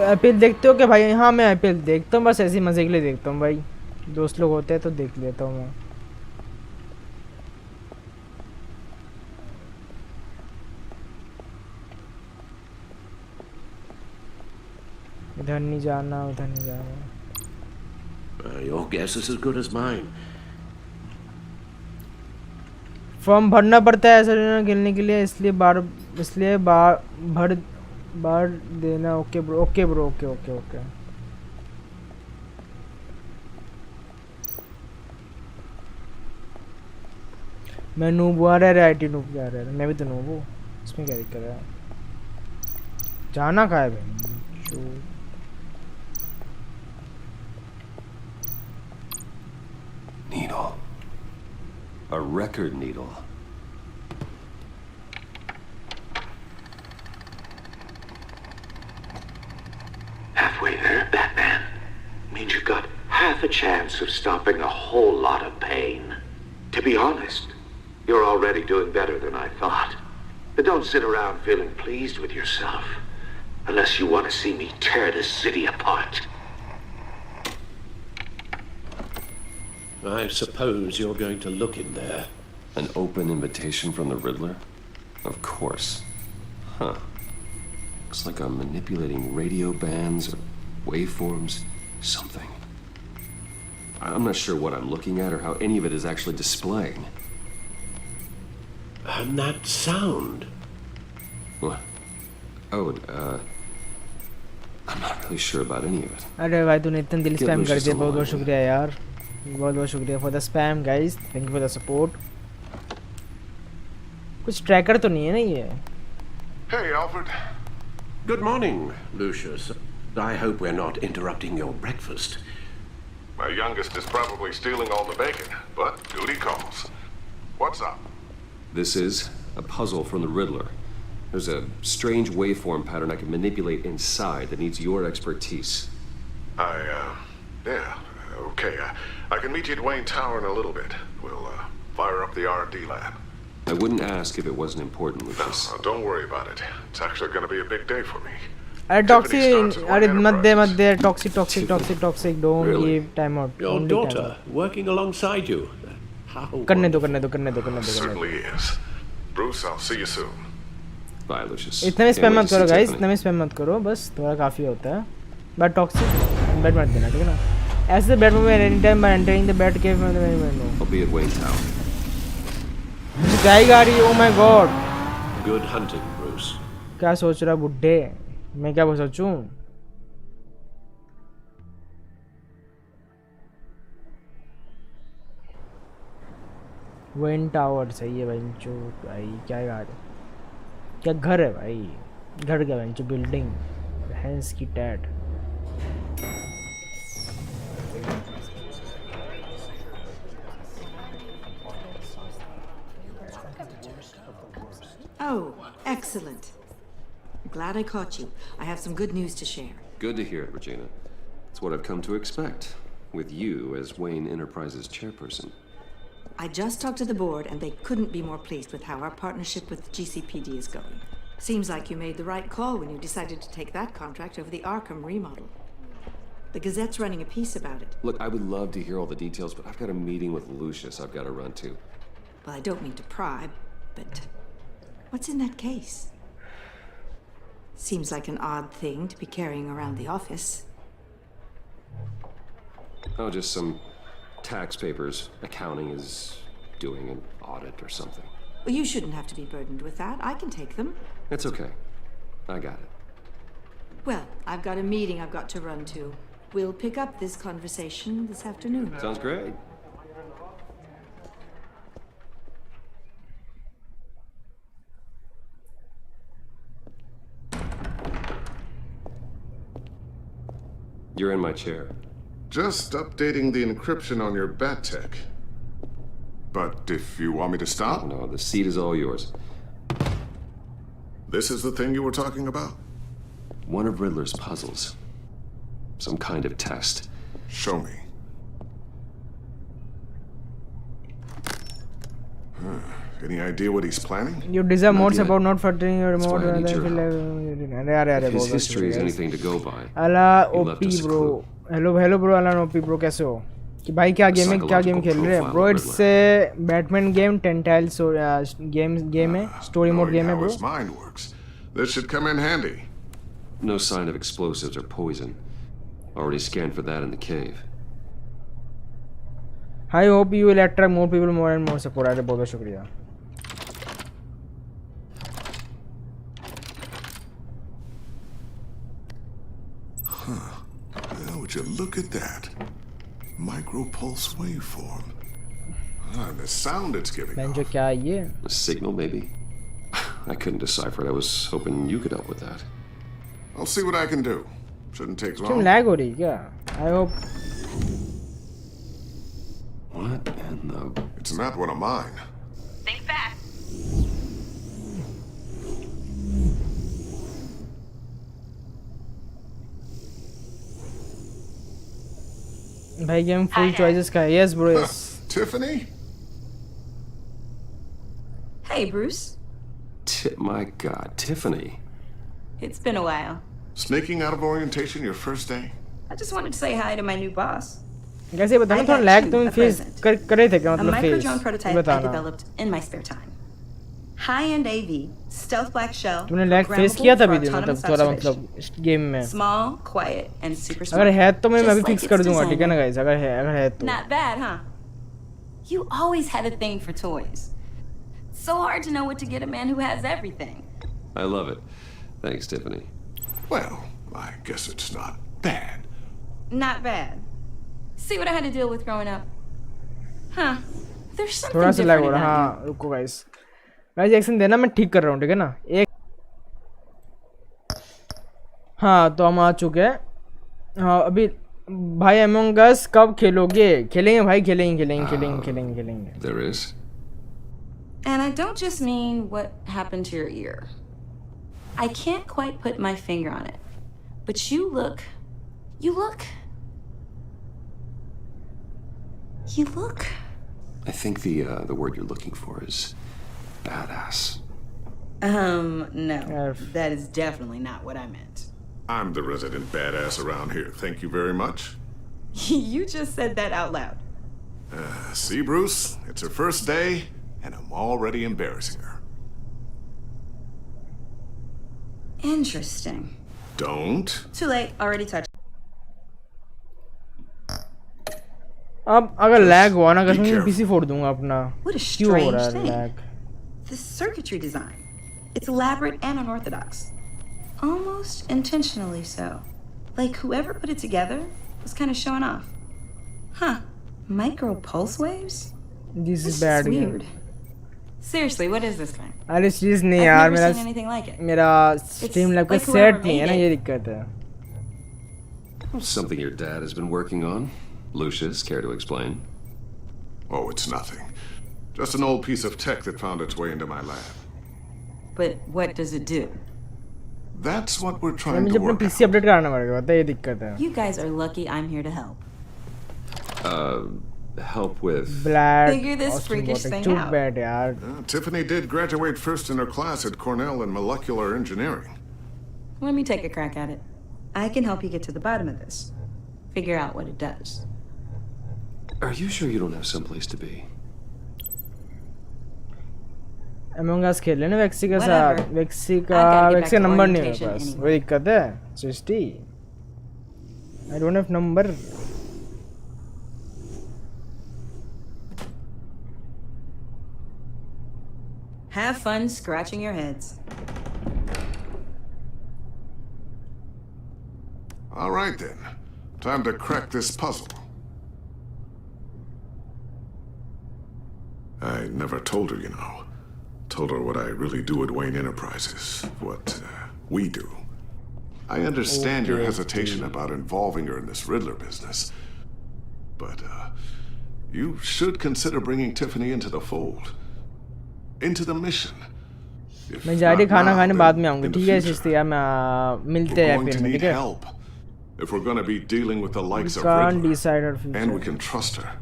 IPL देखते हो क्या भाई? हाँ मैं IPL देखता हूँ, बस ऐसे मजे के लिए देखता हूँ भाई, दोस्त लोग होते हैं तो देख लेता हूँ मैं। इधर नहीं जाना, उधर नहीं जाना। Your guess is as good as mine. Form भरना पड़ता है ऐसा खेलने के लिए, इसलिए बार देना। Okay bro, okay bro, okay okay okay. मैं नूब आ रहा है, आईटी नूब जा रहा है, मैं भी तो नूब हूँ, इसमें क्या दिक्कत है? जाना कहाँ है भाई? Needle. A record needle. Halfway there, Batman. Means you've got half a chance of stopping a whole lot of pain. To be honest, you're already doing better than I thought. But don't sit around feeling pleased with yourself. Unless you want to see me tear this city apart. I suppose you're going to look in there. An open invitation from the Riddler? Of course. Huh. Looks like I'm manipulating radio bands or waveforms, something. I'm not sure what I'm looking at or how any of it is actually displaying. And that sound? What? Oh, I'm not really sure about any of it. अरे भाई तूने इतना दिल spam कर दिया, बहुत बहुत शुक्रिया यार, बहुत बहुत शुक्रिया for the spam guys, thank you for the support. कुछ ट्रैकर तो नहीं है ना ये? Hey Alfred. Good morning, Lucius. I hope we're not interrupting your breakfast. My youngest is probably stealing all the bacon, but duty calls. What's up? This is a puzzle from the Riddler. There's a strange waveform pattern I can manipulate inside that needs your expertise. Yeah, okay. I can meet you at Wayne Tower in a little bit. We'll, fire up the R&D lab. I wouldn't ask if it wasn't important, Lucas. No, don't worry about it. It's actually going to be a big day for me. Toxic, toxic, don't Really? give time out. Your Only daughter time out. working alongside you. How करने दो। Certainly is. Bruce, I'll see you soon. Bye, Lucius. इतना भी Can't spam wait मत to करो see guys, Tiffany. इतना भी spam मत करो, बस थोड़ा काफी होता है। बट टॉक्सिक बेट मत देना, ठीक है ना? ऐसे बेट में any time by entering the bat cave में no. I'll be at Wayne Tower. गाय गाड़ी, oh my god. Good hunting, Bruce. क्या सोच रहा बुड्ढे? मैं क्या सोचूं? वेन टावर सही है भाई, जो भाई क्या यार, क्या घर है भाई, घर क्या भाई, जो बिल्डिंग हैंस की TET. Oh, excellent. Glad I caught you. I have some good news to share. Good to hear it, Regina. It's what I've come to expect, with you as Wayne Enterprises chairperson. I just talked to the board, and they couldn't be more pleased with how our partnership with GCPD is going. Seems like you made the right call when you decided to take that contract over the Arkham remodel. The Gazette's running a piece about it. Look, I would love to hear all the details, but I've got a meeting with Lucius I've got to run to. Well, I don't mean to pry, but what's in that case? Seems like an odd thing to be carrying around the office. Oh, just some tax papers. Accounting is doing an audit or something. Well, you shouldn't have to be burdened with that. I can take them. It's okay. I got it. Well, I've got a meeting I've got to run to. We'll pick up this conversation this afternoon. Sounds great. You're in my chair. Just updating the encryption on your bat tech. But if you want me to stop? No, the seat is all yours. This is the thing you were talking about? One of Riddler's puzzles. Some kind of test. Show me. Any idea what he's planning? You deserve modes about not furthering your That's remote. why I need your help. If his history is anything to go by, अला he left OP us a bro. clue. Hello bro. अला OP bro कैसे हो? कि भाई क्या game है? क्या game खेल रहे हैं? Bro, it's a Batman game, Telltale game है, story mode game है How bro. his mind works. This should come in handy. No sign of explosives or poison. Already scanned for that in the cave. I hope you will attract more people, more and more support. अरे बहुत शुक्रिया. Now, would you look at that? Micro-pulse waveform. And the sound it's giving off. जो क्या ये? A signal, maybe? I couldn't decipher it. I was hoping you could help with that. I'll see what I can do. Shouldn't take क्यों long. lag हो रही क्या? I hope. What in the... It's not one of mine. Think fast. भाई game full choices का है. Yes bro, yes. Tiffany? Hey, Bruce. My God, Tiffany. It's been a while. Sneaking out of orientation your first day? I just wanted to say hi to my new boss. कैसे बताना थोड़ा lag तुम face करे थे क्या A मतलब face? micro-drone prototype I बताना. developed in my spare time. High-end AV, stealth black shell. तुमने lag face किया था भी मतलब थोड़ा मतलब गेम में. Small, quiet, and super smart. अगर है तो मैं अभी Just fix like कर its दूंगा ठीक है ना designer. guys अगर है तो. Not bad, huh? You always had a thing for toys. So hard to know what to get a man who has everything. I love it. Thanks, Tiffany. Well, I guess it's not bad. Not bad. See what I had to deal with growing up? Huh. There's something थोड़ा सा lag different हो रहा है. about हाँ रुको guys. Guys action देना मैं ठीक कर रहा हूँ ठीक है ना. एक हाँ तो हम आ चुके हैं. हाँ अभी भाई Among Us कब खेलोगे? खेलेंगे भाई खेलेंगे. There is. And I don't just mean what happened to your ear. I can't quite put my finger on it. But you look... I think the word you're looking for is badass. No. That is definitely not what I meant. I'm the resident badass around here. Thank you very much. You just said that out loud. See, Bruce? It's her first day, and I'm already embarrassing her. Interesting. Don't. Too late. Already touched. अब अगर lag हुआ ना कसम से PC फोड़ दूंगा अपना. What a क्यों हो रहा strange है thing. lag? The circuitry design. It's elaborate and unorthodox. Almost intentionally so. Like whoever put it together was kind of showing off. Huh. Micro pulse waves? This is bad. Weird. Seriously, what is this thing? अरे चीज नहीं I've यार never seen anything like it. मेरा stream lab का like whoever set नहीं है ना made ये it. दिक्कत है. Something your dad has been working on. Lucius, care to explain? Oh, it's nothing. Just an old piece of tech that found its way into my lab. But what does it do? That's what we're trying मुझे to अपना work PC update कराना पड़ेगा. बता ये दिक्कत है. You guys are lucky I'm here to help. Help with... Blood. Figure this Austin freakish Bolte. thing Too out. bad, yaar. Tiffany did graduate first in her class at Cornell in molecular engineering. Let me take a crack at it. I can help you get to the bottom of this. Figure out what it does. Are you sure you don't have someplace to be? Among Us खेल लेना वेक्सी के Whatever. साथ वेक्सी I've gotta get back का to number नहीं है orientation बस anyway. वो दिक्कत है सृष्टि I don't have number. Have fun scratching your heads. All right then. Time to crack this puzzle. I never told her, you know. Told her what I really do at Wayne Enterprises. What we do. I understand your hesitation about involving her in this Riddler business. But, you should consider bringing Tiffany into the fold. Into the mission. If मैं जाके not खाना now, खाने then बाद में आऊँगा in the ठीक है future. सृष्टि यार मैं मिलते We're हैं going फिर to में need ठीक है help. If we're going to be dealing with the likes of can't Riddler. decide her future. And we can trust her.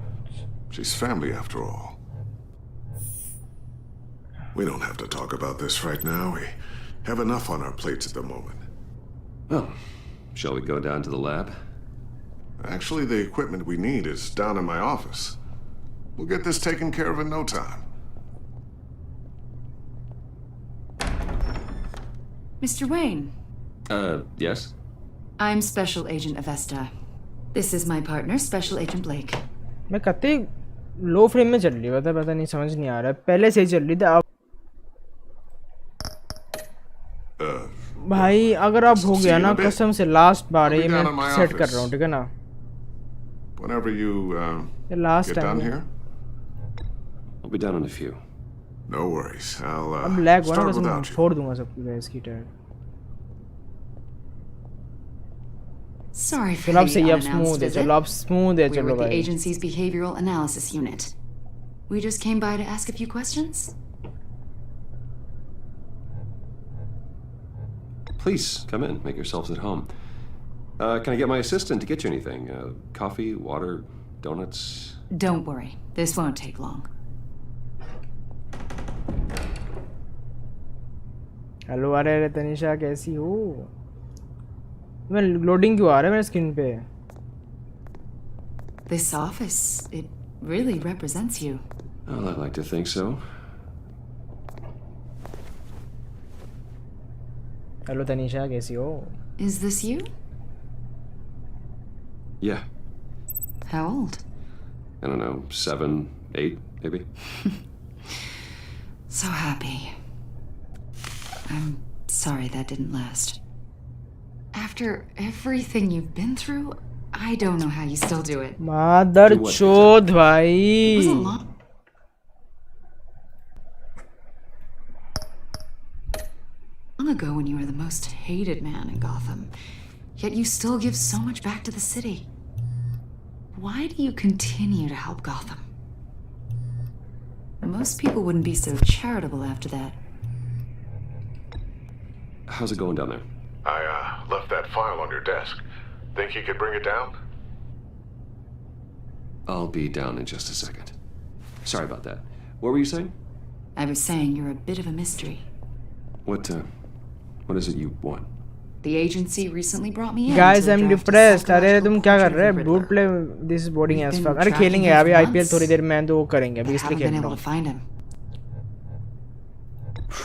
She's family after all. We don't have to talk about this right now. We have enough on our plates at the moment. Well, shall we go down to the lab? Actually, the equipment we need is down in my office. We'll get this taken care of in no time. Mr. Wayne, Yes? I'm Special Agent Avesta. This is my partner, Special Agent Blake. मैं कते low flame में चल रही है पता नहीं समझ नहीं आ रहा है पहले से ही चल रही थी अब भाई अगर आप हो गया ना कसम से लास्ट बार ये मैं सेट कर रहा हूँ ठीक है ना Whenever you last get time done here. I'll be down in a few. No worries. I'll अब लैग हुआ ना start कसम without you. छोड़ दूंगा सब कुछ इसकी टायर Sorry for चलो अब the सही अब unannounced स्मूथ है visit. चलो अब स्मूथ है We're चलो with the भाई agency's behavioral analysis unit. We just came by to ask a few questions. Please, come in. Make yourselves at home. Can I get my assistant to get you anything? Coffee, water, donuts? Don't worry, this won't take long. Hello अरे अरे तनिषा कैसी हो मैं loading क्यों आ रहा है मेरे screen पे This office, it really represents you. Well, I'd like to think so. Hello Tanisha कैसी हो Is this you? Yeah. How old? I don't know, 7, 8, maybe? So happy. I'm sorry that didn't last. After everything you've been through, I don't know how you still do it. मादर चोद It भाई wasn't long. Long ago when you were the most hated man in Gotham, yet you still give so much back to the city. Why do you continue to help Gotham? Most people wouldn't be so charitable after that. How's it going down there? I left that file on your desk. Think you could bring it down? I'll be down in just a second. Sorry about that. What were you saying? I was saying you're a bit of a mystery. What is it you want? The agency recently brought me in. Guys, to I'm draft a depressed. अरे तुम क्या कर psychological रहे portrait हो? of Brute play. This is boring We've as been fuck. अरे tracking खेलेंगे him अभी for IPL months, थोड़ी देर में तो वो करेंगे अभी but इसलिए haven't been खेल able रहा to हूँ. find him.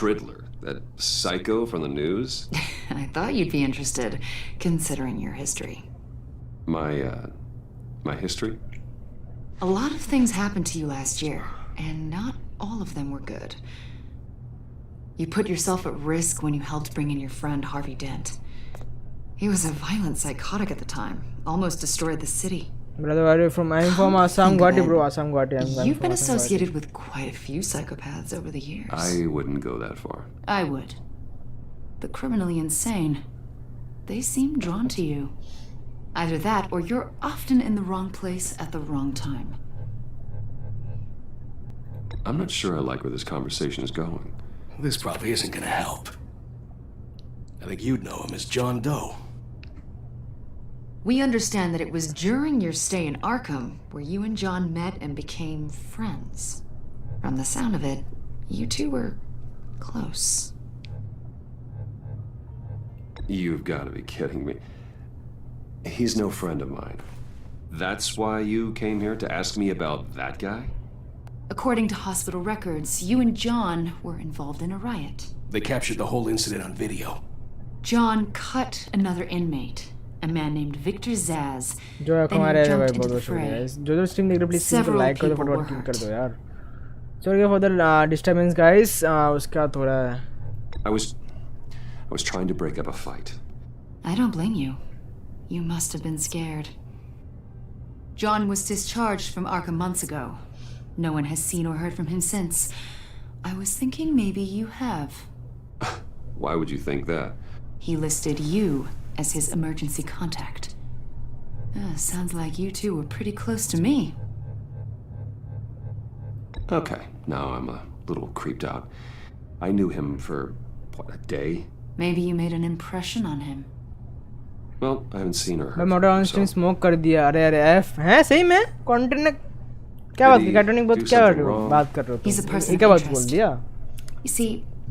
Riddler, that psycho from the news? I thought you'd be interested, considering your history. My history? A lot of things happened to you last year, and not all of them were good. You put yourself at risk when you helped bring in your friend Harvey Dent. He was a violent psychotic at the time, almost destroyed the city. Brother, are you from? I'm from Assam Guwahati, bro. Assam Guwahati. You've been associated with quite a few psychopaths over the years. I wouldn't go that far. I would. The criminally insane. They seem drawn to you. Either that, or you're often in the wrong place at the wrong time. I'm not sure I like where this conversation is going. This probably isn't gonna help. I think you'd know him as John Doe. We understand that it was during your stay in Arkham where you and John met and became friends. From the sound of it, you two were close. You've got to be kidding me. He's no friend of mine. That's why you came here to ask me about that guy? According to hospital records, you and John were involved in a riot. They captured the whole incident on video. John cut another inmate, a man named Victor Zaz. जो then हमारे you भाई jumped into बहुत the बहुत शुक्रिया fray. जो stream देख रहे please stream को Several लाइक कर दो people फटाफट were क्लिक कर hurt. दो यार sorry for the disturbance guys उसका थोड़ा I was trying to break up a fight. I don't blame you. You must have been scared. John was discharged from Arkham months ago. No one has seen or heard from him since. I was thinking maybe you have. Why would you think that? He listed you as his emergency contact. Sounds like you two were pretty close to me. Okay, now I'm a little creeped out. I knew him for, what, a day? Maybe you made an impression on him. Well, I haven't seen or मैं heard मोटा from on him, stream so... smoke कर दिया अरे अरे F हैं सही में content ने क्या बात की कार्टूनिंग बहुत क्या कर रहे हो बात कर रहे हो He's a person क्या of बात बोल interest. दिया You see,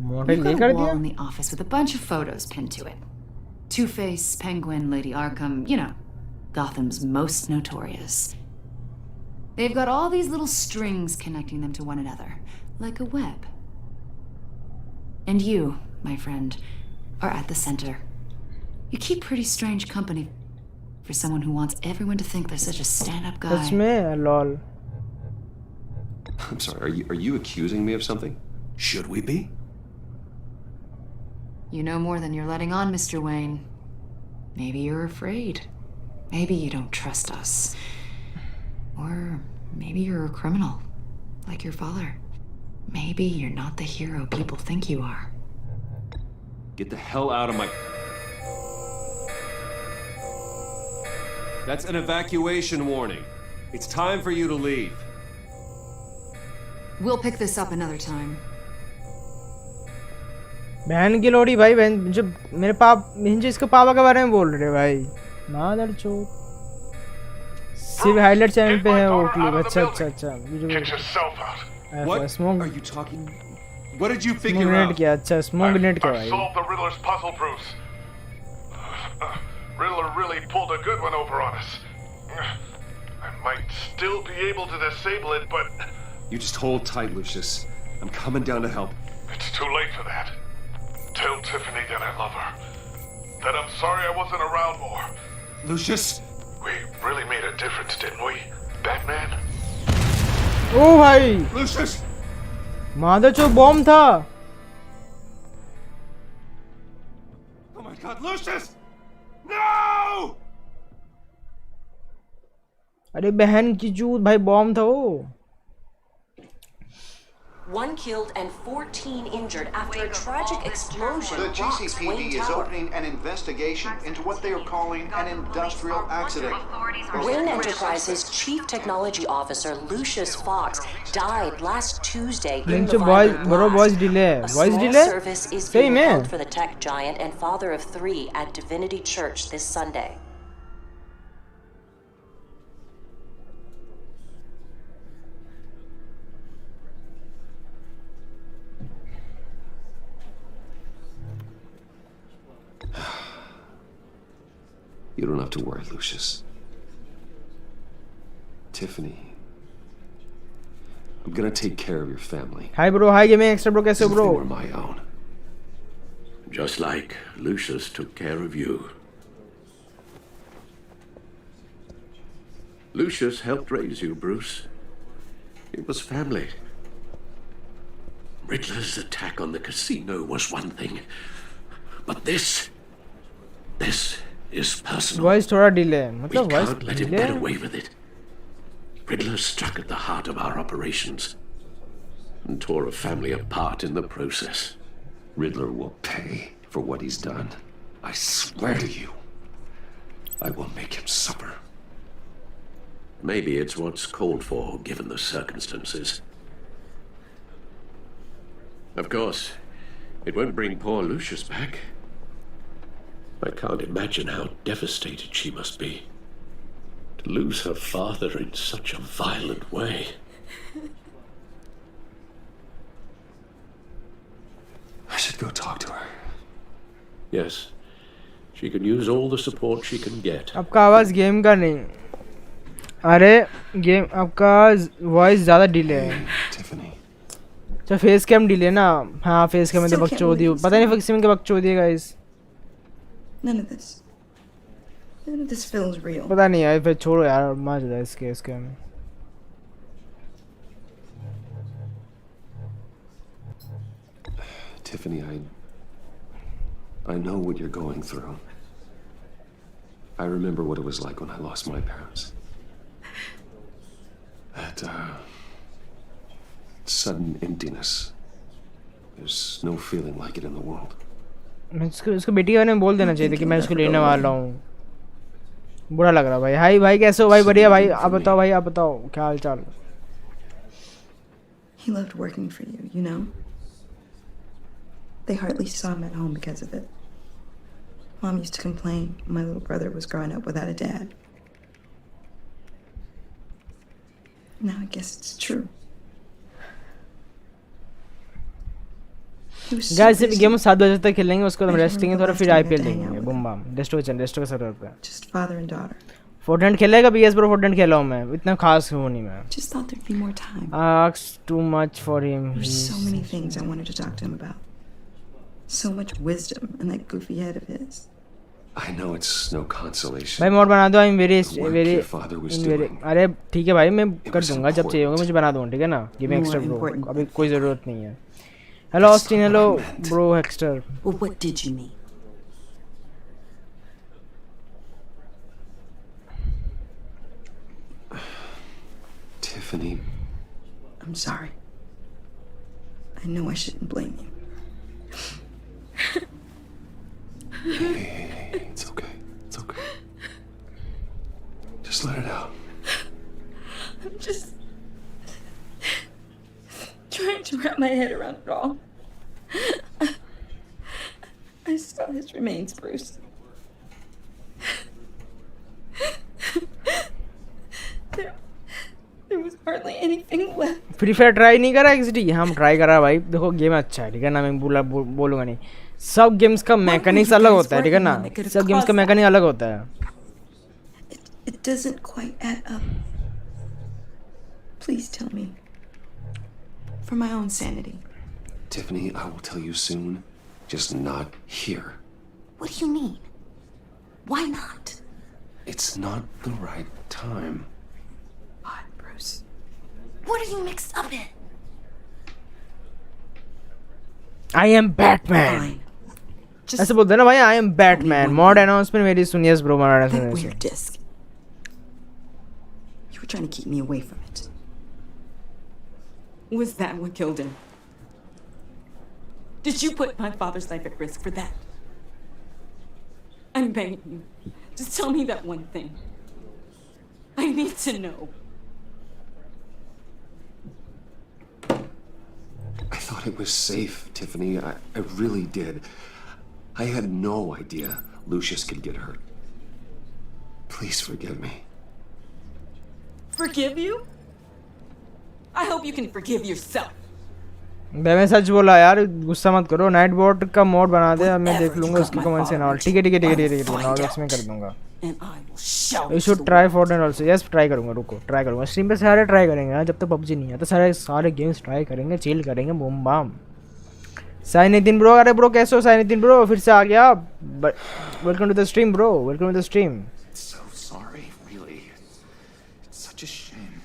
मोटे we've ले got कर a wall दिया in the office with a bunch of photos pinned to it. Two-Face, Penguin, Lady Arkham, you know, Gotham's most notorious. They've got all these little strings connecting them to one another, like a web. And you, my friend, are at the center. You keep pretty strange company for someone who wants everyone to think they're such a stand-up guy. सच में lol I'm sorry, are you accusing me of something? Should we be? You know more than you're letting on, Mr. Wayne. Maybe you're afraid. Maybe you don't trust us. Or maybe you're a criminal, like your father. Maybe you're not the hero people think you are. Get the hell out of my... That's an evacuation warning. It's time for you to leave. We'll pick this up another time. बहन की लोड़ी भाई बहन जो मेरे पाप मुझे इसके पापा के बारे में बोल रहे भाई मादर चोद सिर्फ हाईलाइट चैनल पे है वो क्लिप अच्छा अच्छा अच्छा What smoke are you talking? What did you smoke figure grenade out? किया अच्छा स्मोक ग्रेनेड किया भाई Solved the Riddler's puzzle, Bruce. Riddler really pulled a good one over on us. I might still be able to disable it, but... You just hold tight, Lucius. I'm coming down to help. It's too late for that. Tell Tiffany that I love her. That I'm sorry I wasn't around more. Lucius! We really made a difference, didn't we, Batman? ओ भाई Lucius! मादर चोद bomb था Oh my god, Lucius! No! अरे बहन की चूत भाई bomb था वो 1 killed and 14 injured after a tragic explosion The rocks GCPD Wayne is Tower. opening an investigation into what they are calling an industrial accident. Wayne Enterprises Chief Technology Officer Lucius Fox died last Tuesday in link the से voice violent बरो blast. Voice delay A voice small delay service is सही being में held for the tech giant and father of 3 at Divinity Church this Sunday. You don't have to worry, Lucius. Tiffany. I'm gonna take care of your family. Hi bro hi gaming extra bro कैसे हो As if they bro were my own. Just like Lucius took care of you. Lucius helped raise you, Bruce. It was family. Riddler's attack on the casino was one thing. But this is personal. Voice थोड़ा delay है We मतलब voice can't let him delay get away with it. Riddler struck at the heart of our operations and tore a family apart in the process. Riddler will pay for what he's done. I swear to you. I will make him suffer. Maybe it's what's called for, given the circumstances. Of course, it won't bring poor Lucius back. I can't imagine how devastated she must be. To lose her father in such a violent way. I should go talk to her. Yes. She can use all the support she can get. आपका आवाज game का नहीं. अरे game आपका voice ज़्यादा delay है. Tiffany. अच्छा face cam delay ना. हाँ फेस कैम में तो बकचोदी. पता नहीं फेस कैम के बकचोदी है guys. None of this. None of this feels real. पता नहीं यार फिर छोड़ो यार मजा आता है इसके इसके में. Tiffany, I know what you're going through. I remember what it was like when I lost my parents. That sudden emptiness. There's no feeling like it in the world. मैं इसको बेटी के बारे में बोल देना चाहिए था कि मैं इसको लेने वाला हूँ. बुरा लग रहा भाई. हाय भाई कैसे हो भाई? बढ़िया भाई. आप बताओ भाई, आप बताओ क्या हाल चाल? He loved working for you, you know? They hardly saw him at home because of it. Mom used to complain my little brother was growing up without a dad. Now I guess it's true. Guys ये game 7 बजे तक खेलेंगे. उसके बाद हम rest लेंगे थोड़ा, फिर आईपीएल देखेंगे. Boom bam. डेस्टो के सर्वर पे. Just father and daughter. Fortnite खेलेगा. बीएस प्रो फोर्टनाइट खेला हूं मैं. इतना खास हूं नहीं मैं. Just thought there'd be more time. Asked too much for him. There's so many things I wanted to talk to him about. So much wisdom in that goofy head of his. I know it's no consolation. भाई mode बना दो. I am very very. अरे ठीक है भाई मैं कर दूंगा जब चाहिए होगा. मुझे बना दो ठीक है ना. Give me extra bro. अभी कोई जरूरत नहीं है. Hello Austin. Hello bro Hexter. Well, what did you mean? Tiffany. I'm sorry. I know I shouldn't blame you. Hey, it's okay. It's okay. Just let it out. I'm just trying to wrap my head around it all. I saw his remains, Bruce. There was hardly anything left. Free fire try नहीं करा XD? हम try करा भाई. देखो game अच्छा है ठीक है ना. मैं बोलूँगा नहीं. सब गेम्स का मैकेनिक्स अलग होता है ठीक है ना. सब गेम्स का मैकेनिक अलग होता है. It doesn't quite add up. Please tell me. For my own sanity. Tiffany, I will tell you soon. Just not here. What do you mean? Why not? It's not the right time. What, Bruce? What are you mixed up in? I am Batman. ऐसे बोलते हैं ना भाई. I am Batman. Mod announcement मेरी सुनिए bro. Mod announcement. Weird disc. You were trying to keep me away from it. Was that what killed him? Did you put my father's life at risk for that? I'm begging you. Just tell me that one thing. I need to know. I thought it was safe, Tiffany. I really did. I had no idea Lucius could get hurt. Please forgive me. Forgive you? I hope you can forgive yourself. मैं सच बोला यार. गुस्सा मत करो. Night boat का mode बना दे. मैं देख लूंगा उसकी कमेंट्स एंड ऑल. ठीक है. नॉट बॉक्स में कर दूंगा. You should try Fortnite also. Yes, try करूंगा. रुको ट्राई करूंगा. स्ट्रीम पे सारे ट्राई करेंगे जब तक पबजी नहीं आता. सारे गेम्स ट्राई करेंगे. चिल करेंगे. Boom bam. Sai Nitin bro. अरे ब्रो कैसे हो साई नितिन ब्रो? फिर से आ गया. Welcome to the stream bro. Welcome to the stream. So sorry, really. It's such a shame.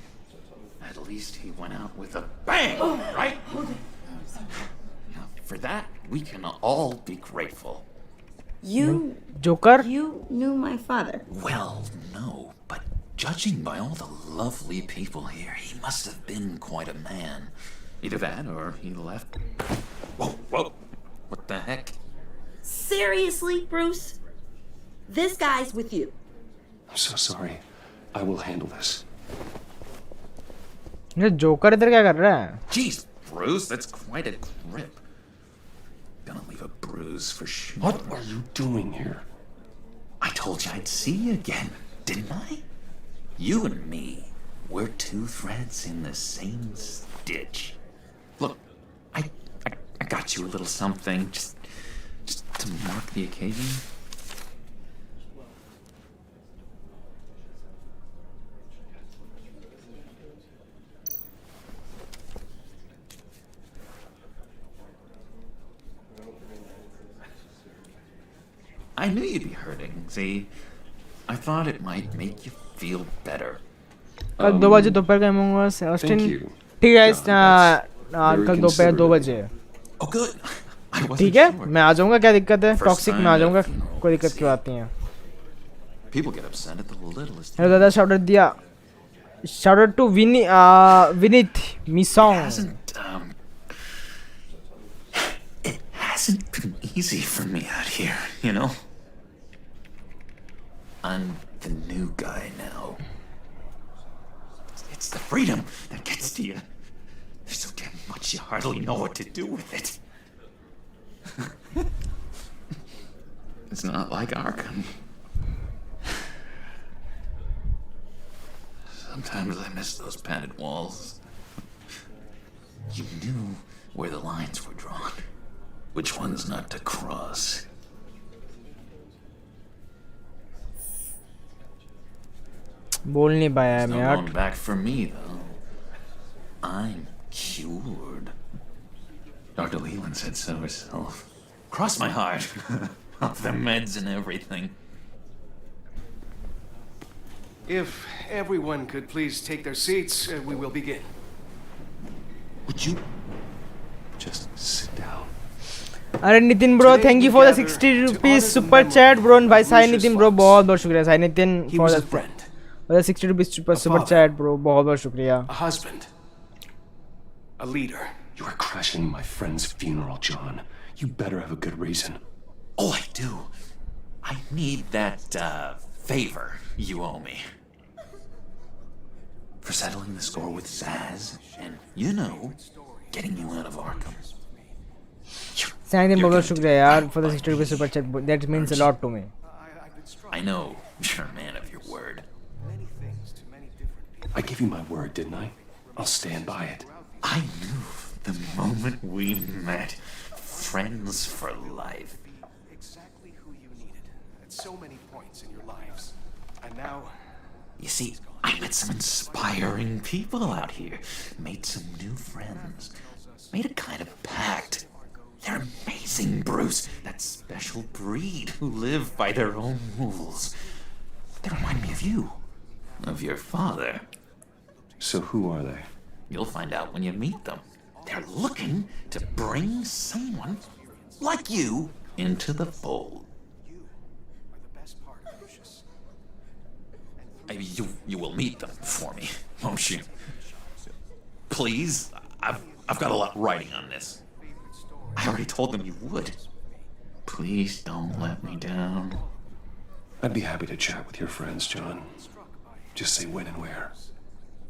At least he went out with a bang, right? For that, we can all be grateful. Joker? You knew my father. Well, no, but judging by all the lovely people here, he must have been quite a man. Either that or he left. Whoa. What the heck? Seriously, Bruce? This guy's with you. I'm so sorry. I will handle this. ये joker इधर क्या कर रहा है? Jeez, Bruce, that's quite a grip. Gonna leave a bruise for sure. What are you doing here? told you I'd see you again, didn't I? You and me, we're two threads in the same stitch. Look, I got you a little something, just to mark the occasion. I knew you'd be hurting, see? I thought it might make you feel better. कल 2 बजे दोपहर का Among Us Austin ठीक है कल दोपहर 2 बजे ठीक है मैं आ जाऊंगा क्या दिक्कत है टॉक्सिक में आ जाऊंगा कोई दिक्कत की बात नहीं है हेलो दादा शाउट दिया शाउट टू विनीत मिसोंग Hasn't been easy for me out here, you know? I'm the new guy now. It's the freedom that gets to you. There's so damn much you hardly know what to do with it. It's not like Arkham. Sometimes I miss those padded walls. You knew where the lines were drawn. Which ones not to cross. बोल नहीं पाया मैं यार. No going back for me though. I'm cured. Dr. Leland said so herself. Cross my heart. Off the meds and everything. If everyone could please take their seats, we will begin. Would you just sit down? अरे Nitin bro thank you for the 60 rupees super chat bro भाई Sai Nitin bro बहुत बहुत शुक्रिया Sai Nitin for the 60 rupees super chat bro बहुत बहुत शुक्रिया A husband, a leader. You are crashing my friend's funeral, John. You better have a good reason. Oh, I do. I need that favor you owe me for settling the score with Zaz and, you know, getting you out of Arkham. Thank you बहुत शुक्रिया यार for the 60 rupees super chat. That means a lot to me. I know you're a man of your word. I gave you my word, didn't I? I'll stand by it. I knew the moment we met. Friends for life. Exactly who you needed at so many points in your lives. And now... You see, I met some inspiring people out here. Made some new friends. Made a kind of pact. They're amazing, Bruce. That special breed who live by their own rules. They remind me of you. Of your father. So who are they? You'll find out when you meet them. They're looking to bring someone like you into the fold. You will meet them for me, won't you? Please, I've got a lot writing on this. I already told them you would. Please don't let me down. I'd be happy to chat with your friends, John. Just say when and where.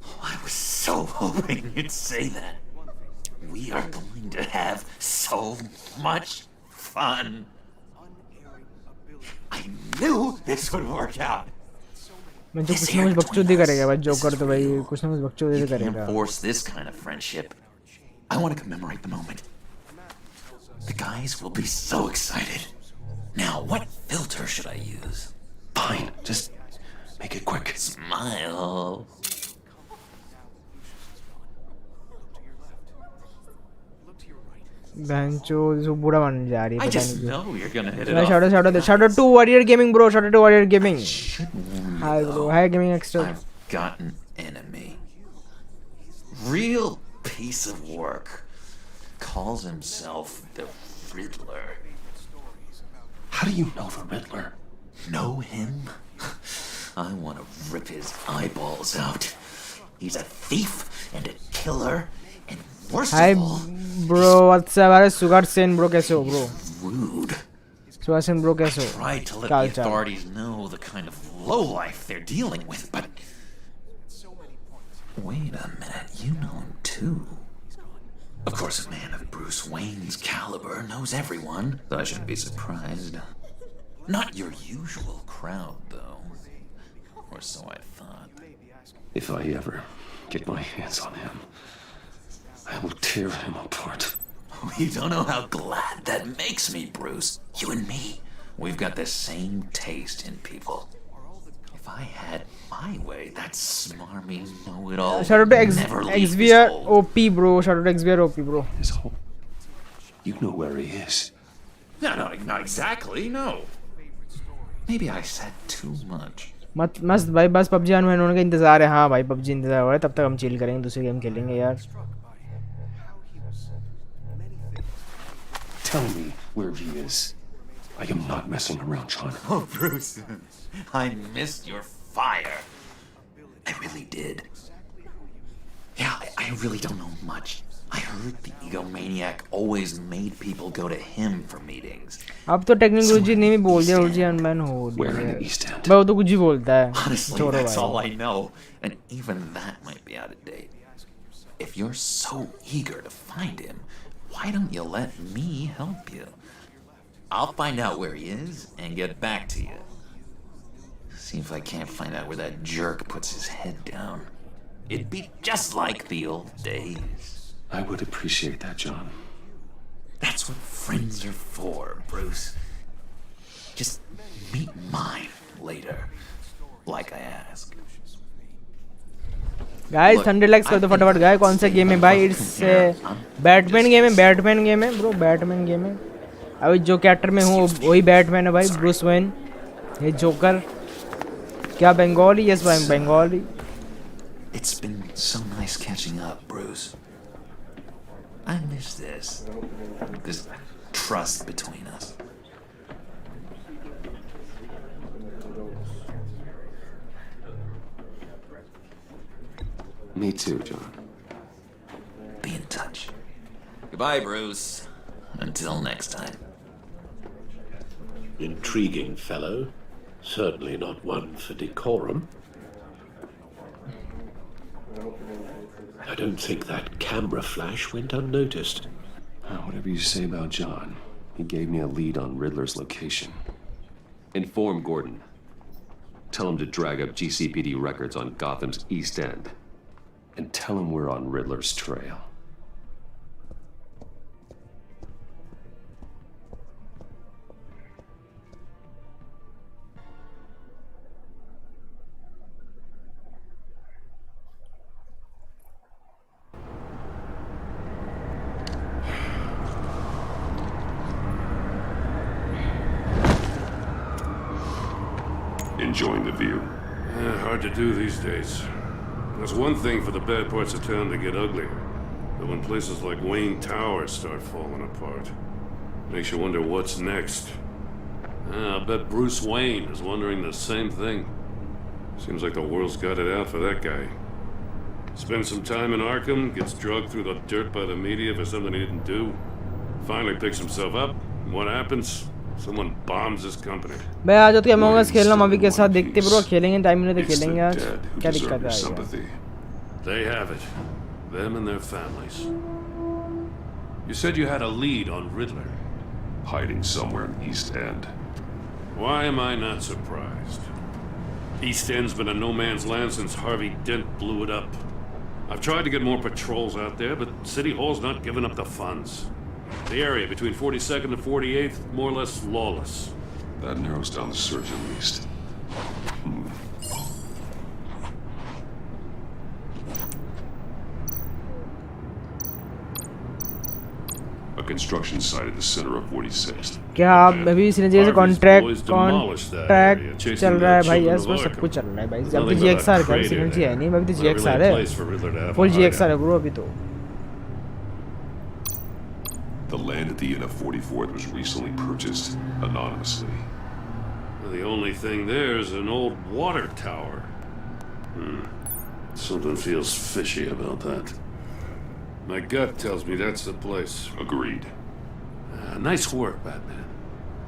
Oh, I was so hoping you'd say that. We are going to have so much fun. I knew this would work out. मैं जो कुछ ना कुछ बकचोदी करेगा भाई joker तो भाई कुछ ना कुछ बकचोदी करेगा. Force this kind of friendship. I want to commemorate the moment. The guys will be so excited. Now, what filter should I use? Fine, just make it quick. Smile. बहनचो जो बुरा बन जा रही है. I just know you're gonna hit it off. Shout out to Warrior Gaming bro. Shout out to Warrior Gaming. Hi bro. Hi Gaming Extra. I've got an enemy. Real piece of work. Calls himself the Riddler. How do you know the Riddler? Know him? I want to rip his eyeballs out. He's a thief and a killer and worst Hi of all, bro, what's up? अरे sugar Sen bro कैसे हो bro? rude. Sugar Sen bro कैसे हो? Tried to let the authorities know the kind of lowlife they're dealing with, but wait a minute, you know him too. Of course, a man of Bruce Wayne's caliber knows everyone, so I shouldn't be surprised. Not your usual crowd, though. Or so I thought. If I ever get my hands on him, I will tear him apart. You don't know how glad that makes me, Bruce. You and me, we've got the same taste in people. If I had my way, that smarmy know-it-all Shout out to never leave this XVR hole. OP, bro. Shout out to XVR OP, bro. His hole. You know where he is. No, not exactly, no. Maybe I said too much. मस्त भाई बस PUBG आने होने का इंतजार है हाँ भाई PUBG इंतजार हो रहा है तब तक हम चिल करेंगे दूसरी गेम खेलेंगे यार Tell me where he is. I am not messing around, John. Oh, Bruce, I missed your fire. I really did. Yeah, I really don't know much. I heard the egomaniac always made people go to him for meetings. अब तो technology ने भी बोल दिया उर्जी unban हो दिया भाई वो तो कुछ ही बोलता है Honestly, that's all I know, and even that might be out of date. If you're so eager to find him, why don't you let me help you? I'll find out where he is and get back to you. See if I can't find out where that jerk puts his head down. It'd be just like the old days. I would appreciate that, John. That's what friends are for, Bruce. Just meet mine later, like I asked. Guys 100 likes कर दो फटाफट guys कौन सा game है भाई it's Batman game है bro Batman game है अभी जो कैरेक्टर में हूँ वही बैटमैन है भाई ब्रूस वेन ये जोकर क्या बंगाली यस भाई Bengali It's been so nice catching up, Bruce. I miss this trust between us. Me too, John. Be in touch. Goodbye, Bruce. Until next time. Intriguing fellow. Certainly not one for decorum. I don't think that camera flash went unnoticed. Whatever you say about John, he gave me a lead on Riddler's location. Inform Gordon. Tell him to drag up GCPD records on Gotham's East End. And tell him we're on Riddler's trail. Enjoying the view? Hard to do these days. It's one thing for the bad parts of town to get uglier, but when places like Wayne Tower start falling apart, makes you wonder what's next. I bet Bruce Wayne is wondering the same thing. Seems like the world's got it out for that guy. Spends some time in Arkham, gets drugged through the dirt by the media for something he didn't do. Finally picks himself up. What happens? Someone bombs his company. भाई आज तो Among Us खेलना मवी के साथ देखते bro खेलेंगे time मिले तो खेलेंगे यार क्या दिक्कत है यार They have it. Them and their families. You said you had a lead on Riddler. Hiding somewhere in East End. Why am I not surprised? East End's been a no man's land since Harvey Dent blew it up. I've tried to get more patrols out there, but City Hall's not giving up the funds. The area between 42nd and 48th, more or less lawless. That narrows down the search at least. A construction site at the center of 46th. क्या आप अभी सिनेजी से contract चल रहा है भाई yes बस सब कुछ चल रहा है भाई अब तो GXR का सिनेजी है नहीं अभी तो GXR है फुल GXR है ब्रो अभी तो The land at the end of 44th was recently purchased anonymously. The only thing there is an old water tower. Something feels fishy about that. My gut tells me that's the place. Agreed. Nice work, Batman.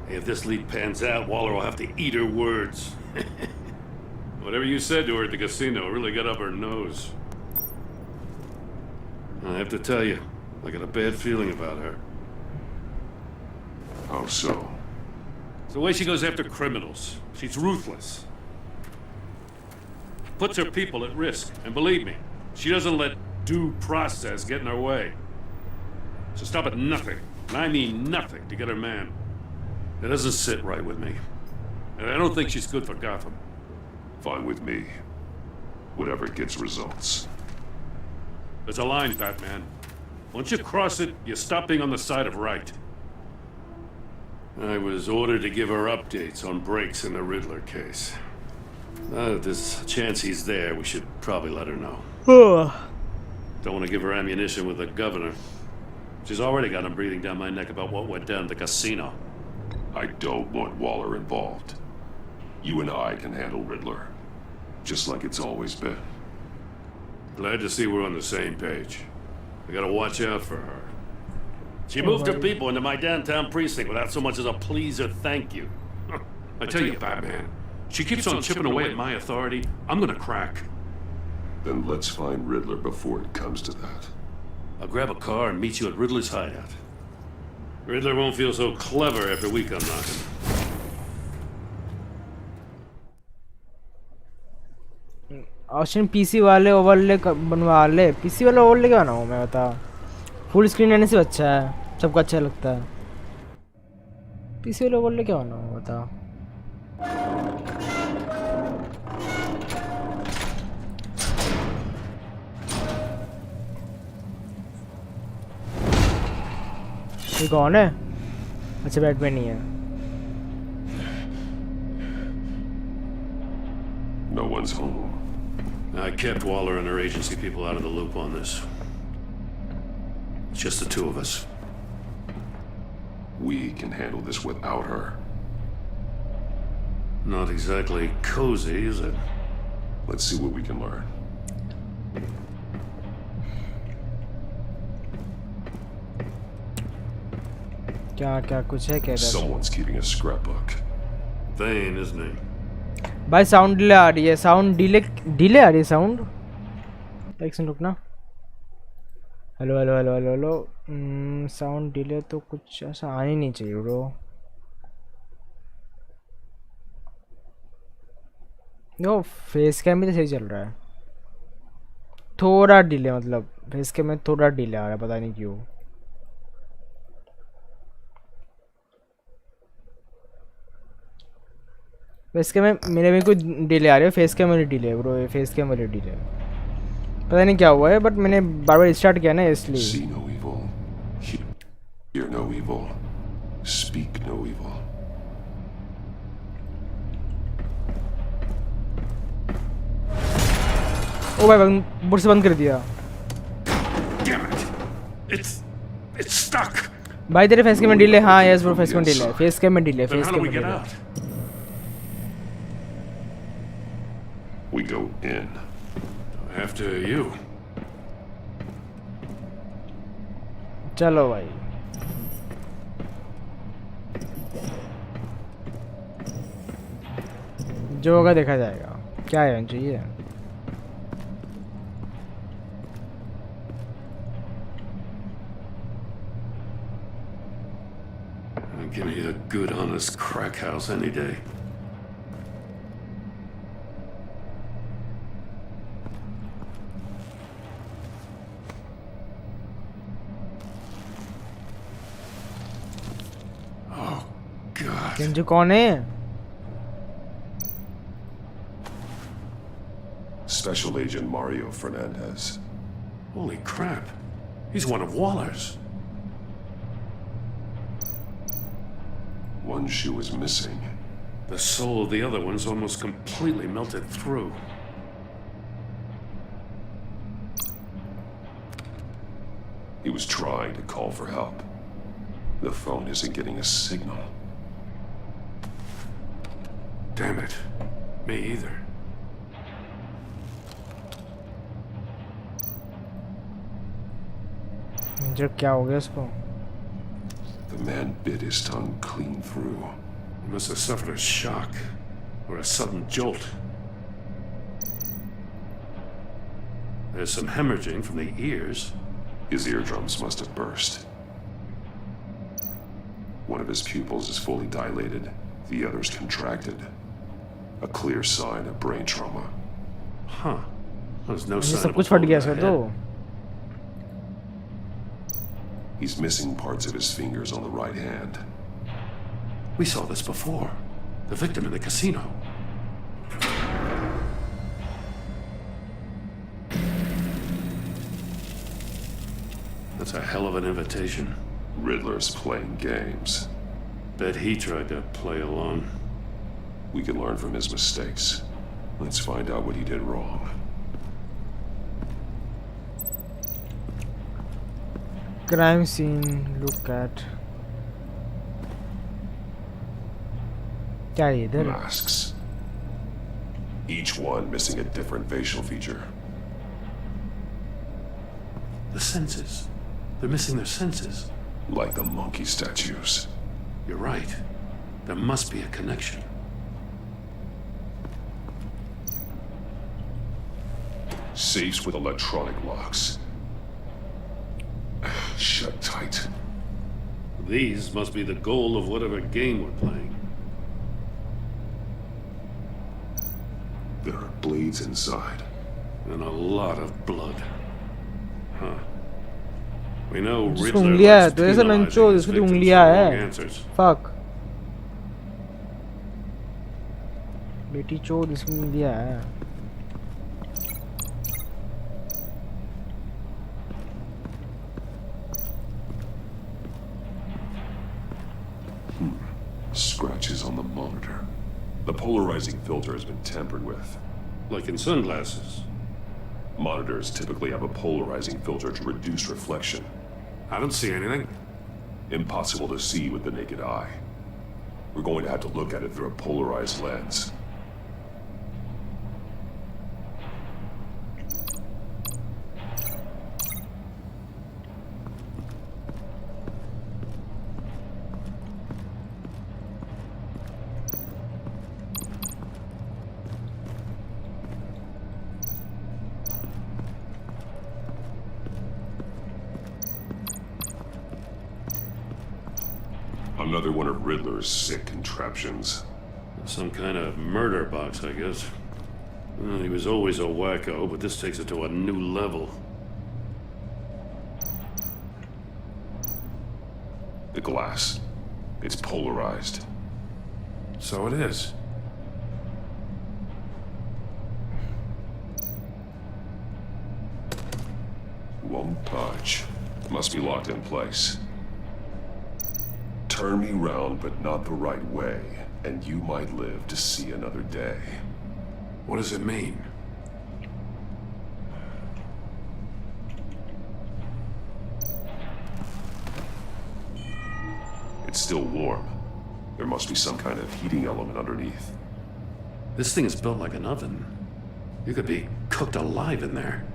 If this lead pans out, Waller will have to eat her words. Whatever you said to her at the casino really got up her nose. I have to tell you, I got a bad feeling about her. How so? the way she goes after criminals. She's ruthless. Puts her people at risk. And believe me, she doesn't let due process get in her way. She'll stop at nothing, and I mean nothing, to get her man. It doesn't sit right with me. And I don't think she's good for Gotham. Fine with me. Whatever gets results. There's a line, Batman. Once you cross it, you stop being on the side of right. I was ordered to give her updates on breaks in the Riddler case. Now that there's a chance he's there, we should probably let her know. Don't want to give her ammunition with the governor. She's already got him breathing down my neck about what went down at the casino. I don't want Waller involved. You and I can handle Riddler. Just like it's always been. Glad to see we're on the same page. I gotta watch out for her. She moved her people into my downtown precinct without so much as a please or thank you. I tell you, Batman, she keeps on chipping away at my authority. I'm gonna crack. Then let's find Riddler before it comes to that. I'll grab a car and meet you at Riddler's hideout. Riddler won't feel so clever after we come knocking. Austin PC वाले overlay बनवा ले। PC वाला overlay क्या बनाऊँ मैं, बता। Full screen रहने से अच्छा है, सबको अच्छा लगता है। पीसी वाला ओवरले क्या बनाऊँ, बता। ये कौन है? अच्छा, बैटमैन ही है। No one's home. I kept Waller and her agency people out of the loop on this. It's just the two of us. We can handle this without her. Not exactly cozy, is it? Let's see what we can learn. क्या कुछ है क्या? Someone's keeping a scrapbook. Thane, isn't he? भाई sound delay आ रही है, sound delay आ रही है sound. एक सेकंड रुकना। Hello hello hello hello hello. Sound delay तो कुछ ऐसा आना ही नहीं चाहिए ब्रो। यो फेस कैम भी तो सही चल रहा है, थोड़ा डिले, मतलब फेस कैम में थोड़ा डिले आ रहा है, पता नहीं क्यों। फेस कैम में मेरे में कोई डिले आ रही है, फेस कैम वाली डिले ब्रो, ये फेस कैम वाली डिले पता नहीं क्या हुआ है, बट मैंने बार बार स्टार्ट किया ना इसलिए। See no evil, hear no evil, speak no evil. ओ भाई बुट से बंद कर दिया। Damn it! It's stuck. भाई तेरे फेस कैम में डिले। हाँ yes bro, face cam delay, face cam में डिले, फेस कैम में delay. We go in. After you. चलो भाई। जो होगा देखा जाएगा। क्या है चाहिए? Give me a good, honest crack house any day. किंजू कौन है? Special Agent Mario Fernandez. Holy crap. He's one of Waller's. One shoe is missing. The soul of the other one's almost completely melted through. He was trying to call for help. The phone isn't getting a signal. Damn it. Me either. जो क्या हो गया उसको? The man bit his tongue clean through. He must have suffered a shock or a sudden jolt. There's some hemorrhaging from the ears. His eardrums must have burst. One of his pupils is fully dilated, The others contracted. A clear sign of brain trauma. Huh. There's no ये sign सब of a कुछ फट bullet गया in the इसका तो. head. He's missing parts of his fingers on the right hand. We saw this before. The victim in the casino. That's a hell of an invitation. Riddler's playing games. Bet he tried to play along. We can learn from his mistakes. Let's find out what he did wrong. Crime scene. Look at. क्या है इधर? Masks. Each one missing a different facial feature. The senses. They're missing their senses. Like the monkey statues. You're right. There must be a connection. Safes with electronic locks. Shut tight. These must be the goal of whatever game we're playing. There are bleeds inside. And a lot of blood. Huh. We know जिसको Riddler उंगलियां है likes तो ऐसा penalizing लंचो his जिसको तो victims उंगलियां for है. wrong answers. Fuck. बेटी चोद इसकी उंगलियां है. Scratches on the monitor. The polarizing filter has been tampered with. Like in sunglasses. Monitors typically have a polarizing filter to reduce reflection. I don't see anything. Impossible to see with the naked eye. We're going to have to look at it through a polarized lens. Another one of Riddler's sick contraptions. Some kind of murder box, I guess. Well, he was always a wacko, but this takes it to a new level. The glass. It's polarized. So it is. Won't budge. Must be locked in place. Turn me round, but not the right way, and you might live to see another day. What does it mean? It's still warm. There must be some kind of heating element underneath. This thing is built like an oven. You could be cooked alive in there.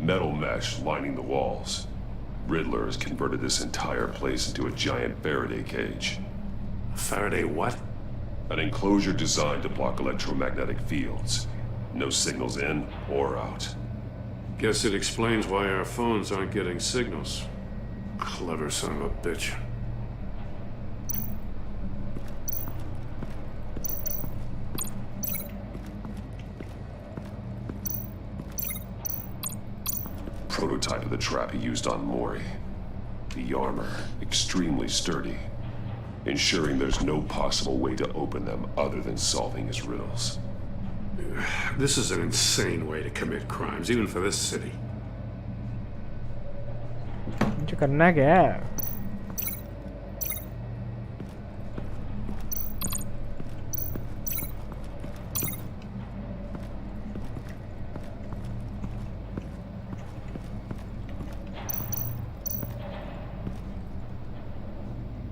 Metal mesh lining the walls. Riddler has converted this entire place into a giant Faraday cage. Faraday what? An enclosure designed to block electromagnetic fields. No signals in or out. Guess it explains why our phones aren't getting signals. Clever son of a bitch. Prototype of the trap he used on Mori. The armor, extremely sturdy, ensuring there's no possible way to open them other than solving his riddles. This is an insane way to commit crimes, even for this city. मुझे करना क्या है?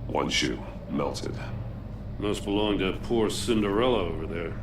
One shoe, melted. Must belong to poor Cinderella over there.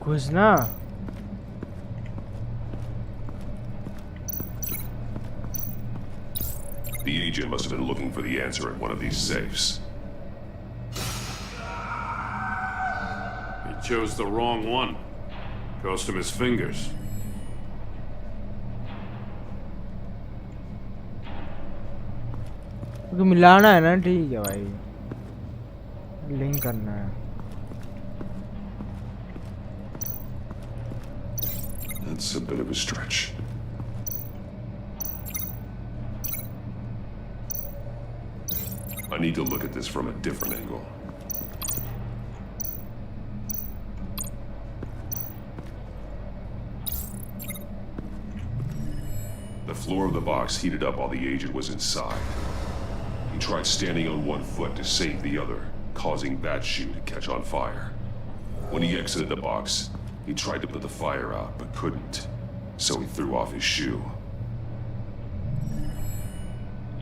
घुसना The agent must have been looking for the answer in one of these safes. He chose the wrong one. Cost him his fingers. क्योंकि मिलाना है ना ठीक है भाई link करना है That's a bit of a stretch. I need to look at this from a different angle. The floor of the box heated up while the agent was inside. He tried standing on one foot to save the other, causing that shoe to catch on fire. When he exited the box, he tried to put the fire out, but couldn't. So he threw off his shoe.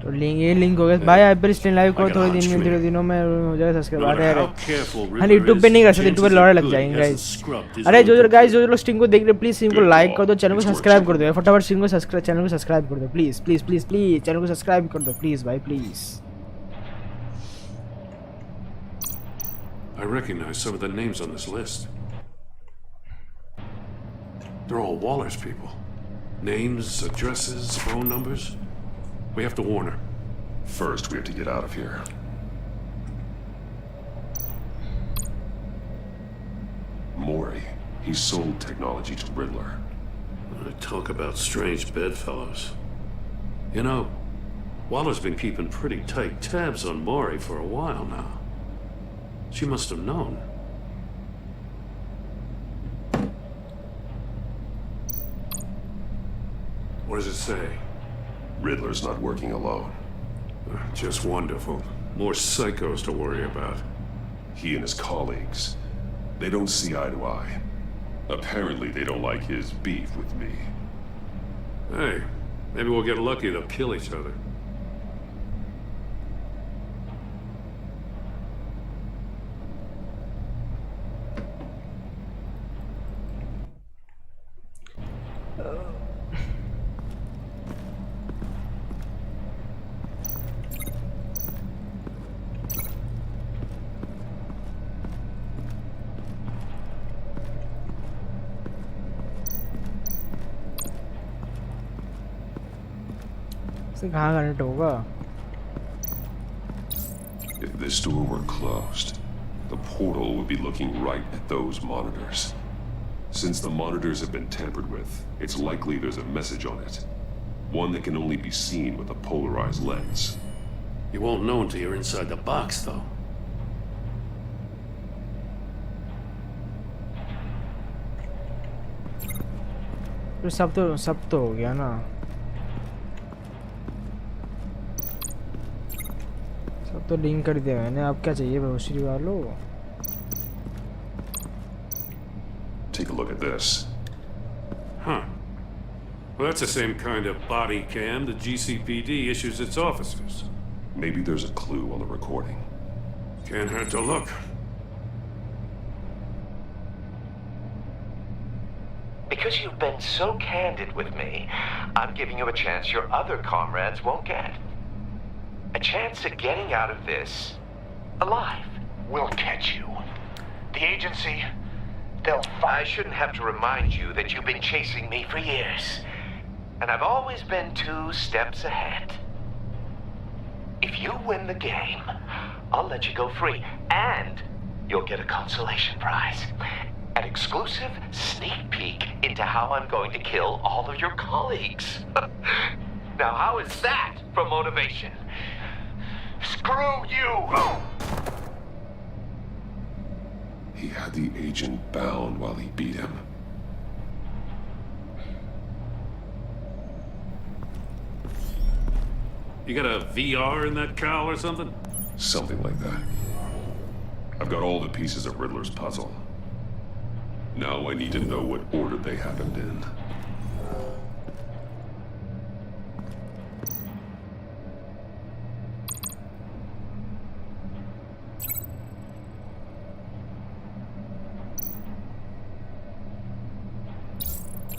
तो link हो गया भाई IPL stream live को थोड़े दिनों में हो जाएगा सब्सक्राइब आ रहा है हाँ यूट्यूब पे नहीं कर सकते यूट्यूब पे लॉरा लग जाएंगे गाइस अरे जो लोग स्ट्रीम को देख रहे प्लीज स्ट्रीम को लाइक कर दो चैनल को सब्सक्राइब कर दो फटाफट स्ट्रीम को सब्सक्राइब चैनल को सब्सक्राइब कर दो please please please please channel को सब्सक्राइब कर दो प्लीज भाई please I recognize some of the names on this list. They're all Waller's people. Names, addresses, phone numbers. We have to warn her. First, we have to get out of here. Maury. He sold technology to Riddler. Talk about strange bedfellows. You know, Waller's been keeping pretty tight tabs on Maury for a while now. She must have known. What does it say? Riddler's not working alone. Just wonderful. More psychos to worry about. He and his colleagues. They don't see eye to eye. Apparently they don't like his beef with me. Hey, maybe we'll get lucky they'll kill each other. कहाँ connect होगा If this door were closed, the portal would be looking right at those monitors. Since the monitors have been tampered with, it's likely there's a message on it. One that can only be seen with a polarized lens. You won't know until you're inside the box, though. तो सब तो हो गया ना सब तो link कर दिया मैंने अब क्या चाहिए भविष्य वालों Take a look at this. Huh. Well, that's the same kind of body cam the GCPD issues its officers. Maybe there's a clue on the recording. Can't hurt to look. Because you've been so candid with me, I'm giving you a chance your other comrades won't get. A chance at getting out of this alive. We'll catch you. The agency, I shouldn't have to remind you that you've been chasing me for years. And I've always been 2 steps ahead. If you win the game, I'll let you go free. And you'll get a consolation prize. An exclusive sneak peek into how I'm going to kill all of your colleagues. Now, how is that for motivation? Screw you! He had the agent bound while he beat him. You got a VR in that cowl or something? Something like that. I've got all the pieces of Riddler's puzzle. Now I need to know what order they happened in.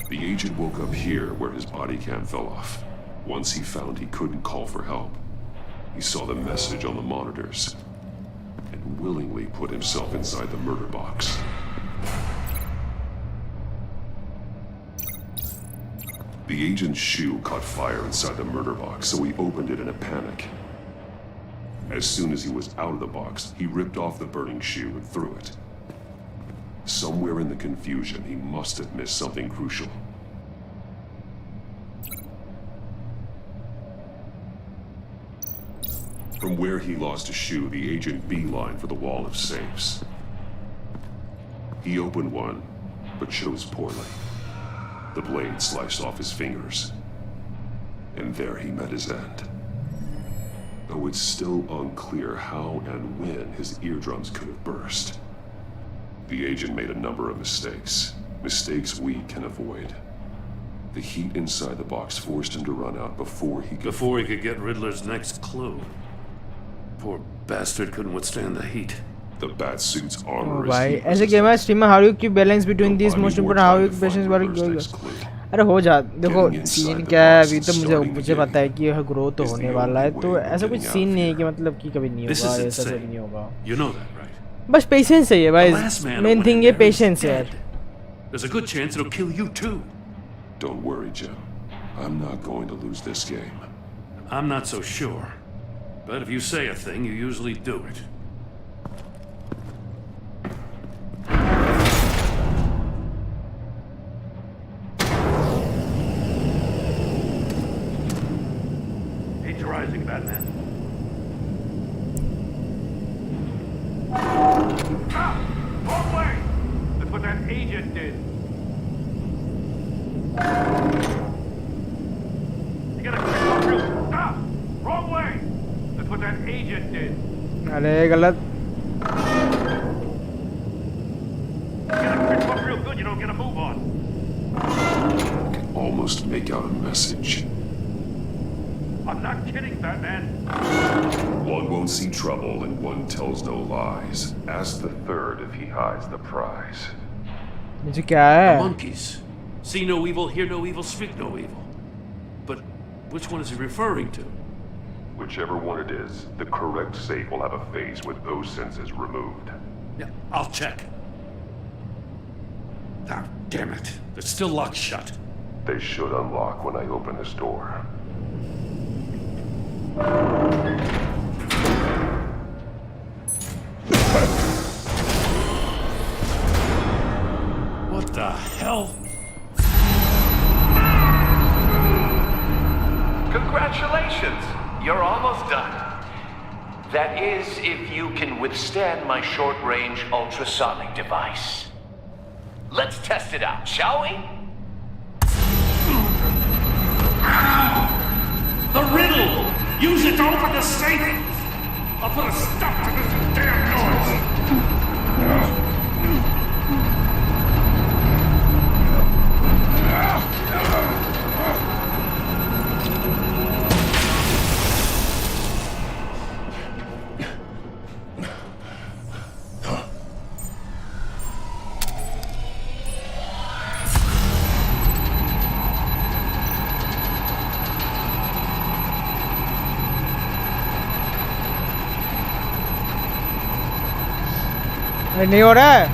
The agent woke up here where his body cam fell off. Once he found he couldn't call for help, he saw the message on the monitors and willingly put himself inside the murder box. The agent's shoe caught fire inside the murder box, so he opened it in a panic. As soon as he was out of the box, he ripped off the burning shoe and threw it. Somewhere in the confusion, he must have missed something crucial. From where he lost a shoe, the agent beelined for the wall of safes. He opened one, but chose poorly. The blade sliced off his fingers, and there he met his end. Though it's still unclear how and when his eardrums could have burst. The agent made a number of mistakes. Mistakes we can avoid. The heat inside the box forced him to run out before he could get Riddler's next clue. Poor bastard couldn't withstand the heat. The bat suit's armor is भाई heat ऐसे game है streamer how you keep balance between these most important how you patience बारे अरे हो जा देखो scene क्या है अभी तो मुझे पता है कि यह ग्रो तो होने वाला है तो ऐसा कुछ सीन नहीं है कि मतलब कि कभी नहीं होगा ऐसा सब नहीं होगा You know that, right? बस पेशेंस चाहिए भाई मेन थिंग ये पेशेंस है यार There's a good chance it'll kill you too. Don't worry, Jim. I'm not going to lose this game. I'm not so sure. But if you say a thing, you usually do it. Heat rising, Batman. Stop! Wrong way! That's what that agent did. You gotta quit for real. Stop! Wrong way! That's what that agent did. अरे गलत You gotta quit for real good. You don't get a move on. I can almost make out a message. I'm not kidding, Batman. One won't see trouble and one tells no lies. Ask the third if he hides the prize. मुझे क्या है The monkeys. See no evil, hear no evil, speak no evil. But which one is he referring to? Whichever one it is, the correct safe will have a face with those senses removed. Yeah, I'll check. Ah, damn it. They're still locked shut. They should unlock when I open this door. What the hell? Congratulations! You're almost done. That is, if you can withstand my short-range ultrasonic device. Let's test it out, shall we? The riddle! Use it to open the safe! I'll put a stop to this damn noise! नहीं हो रहा है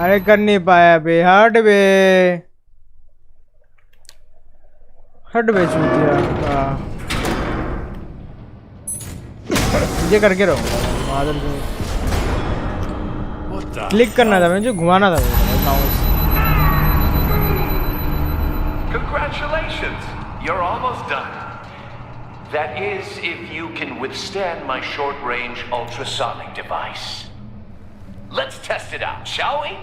अरे कर नहीं पाया बे हट बे चूतिया ये करके रहूंगा क्लिक करना था मुझे घुमाना था mouse Congratulations! You're almost done. That is, if you can withstand my short-range ultrasonic device. Let's test it out, shall we?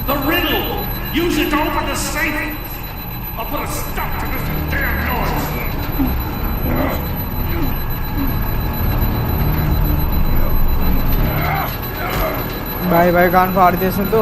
The riddle! Use it to open the safe! I'll put a stop to this damn noise! भाई कान फाड़ दिए इसने तो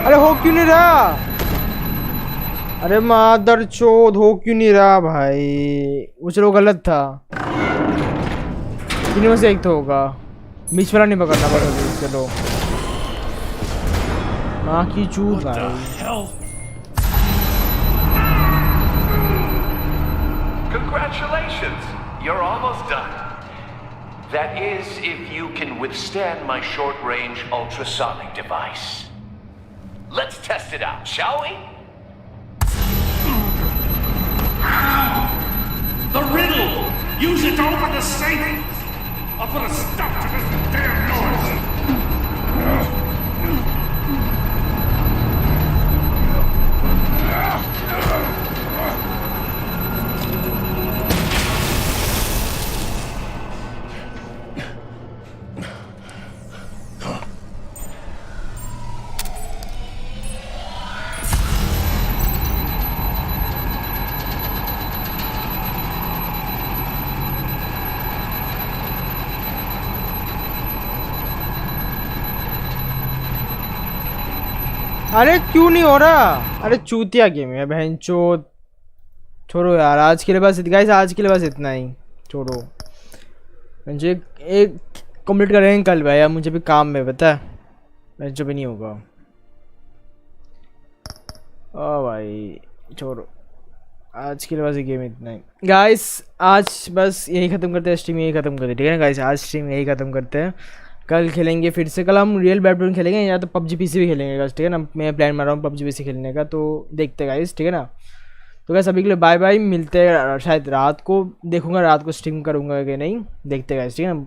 अरे हो क्यों नहीं रहा? अरे मादर चोद हो क्यों नहीं रहा भाई? वो चलो गलत था, तीनों में से एक तो होगा, बीच वाला नहीं पकड़ना पड़ेगा। चलो माँ की चूत भाई। Congratulations! You're almost done. That is, if you can withstand my short-range ultrasonic device. Let's test it out, shall we? The riddle! Use it to open the safe! I'll put a stop to this damn noise! अरे क्यों नहीं हो रहा? अरे चूतिया game है बहन चोद। छोड़ो यार, आज के लिए बस गाइस, आज के लिए बस इतना ही। छोड़ो, मुझे एक कंप्लीट करेंगे कल भाई, यार मुझे भी काम में पता है, मैं जो भी नहीं होगा। ओ भाई छोड़ो, आज के लिए बस ये गेम इतना ही गाइस। आज बस यही ख़त्म करते हैं, स्ट्रीम यही ख़त्म करते हैं, ठीक है ना गाइस? आज स्ट्रीम यही ख़त्म करते हैं, कल खेलेंगे फिर से। कल हम रियल बैडमिंटन खेलेंगे या तो पबजी पीसी भी खेलेंगे गाइस, ठीक है ना? मैं प्लान मार रहा हूँ पबजी पीसी खेलने का, तो देखते हैं गाइस, ठीक है ना? तो गाइस अभी के लिए बाय बाय, मिलते हैं। शायद रात को देखूंगा, रात को स्ट्रीम करूँगा कि नहीं, देखते हैं गाइस, ठीक है ना?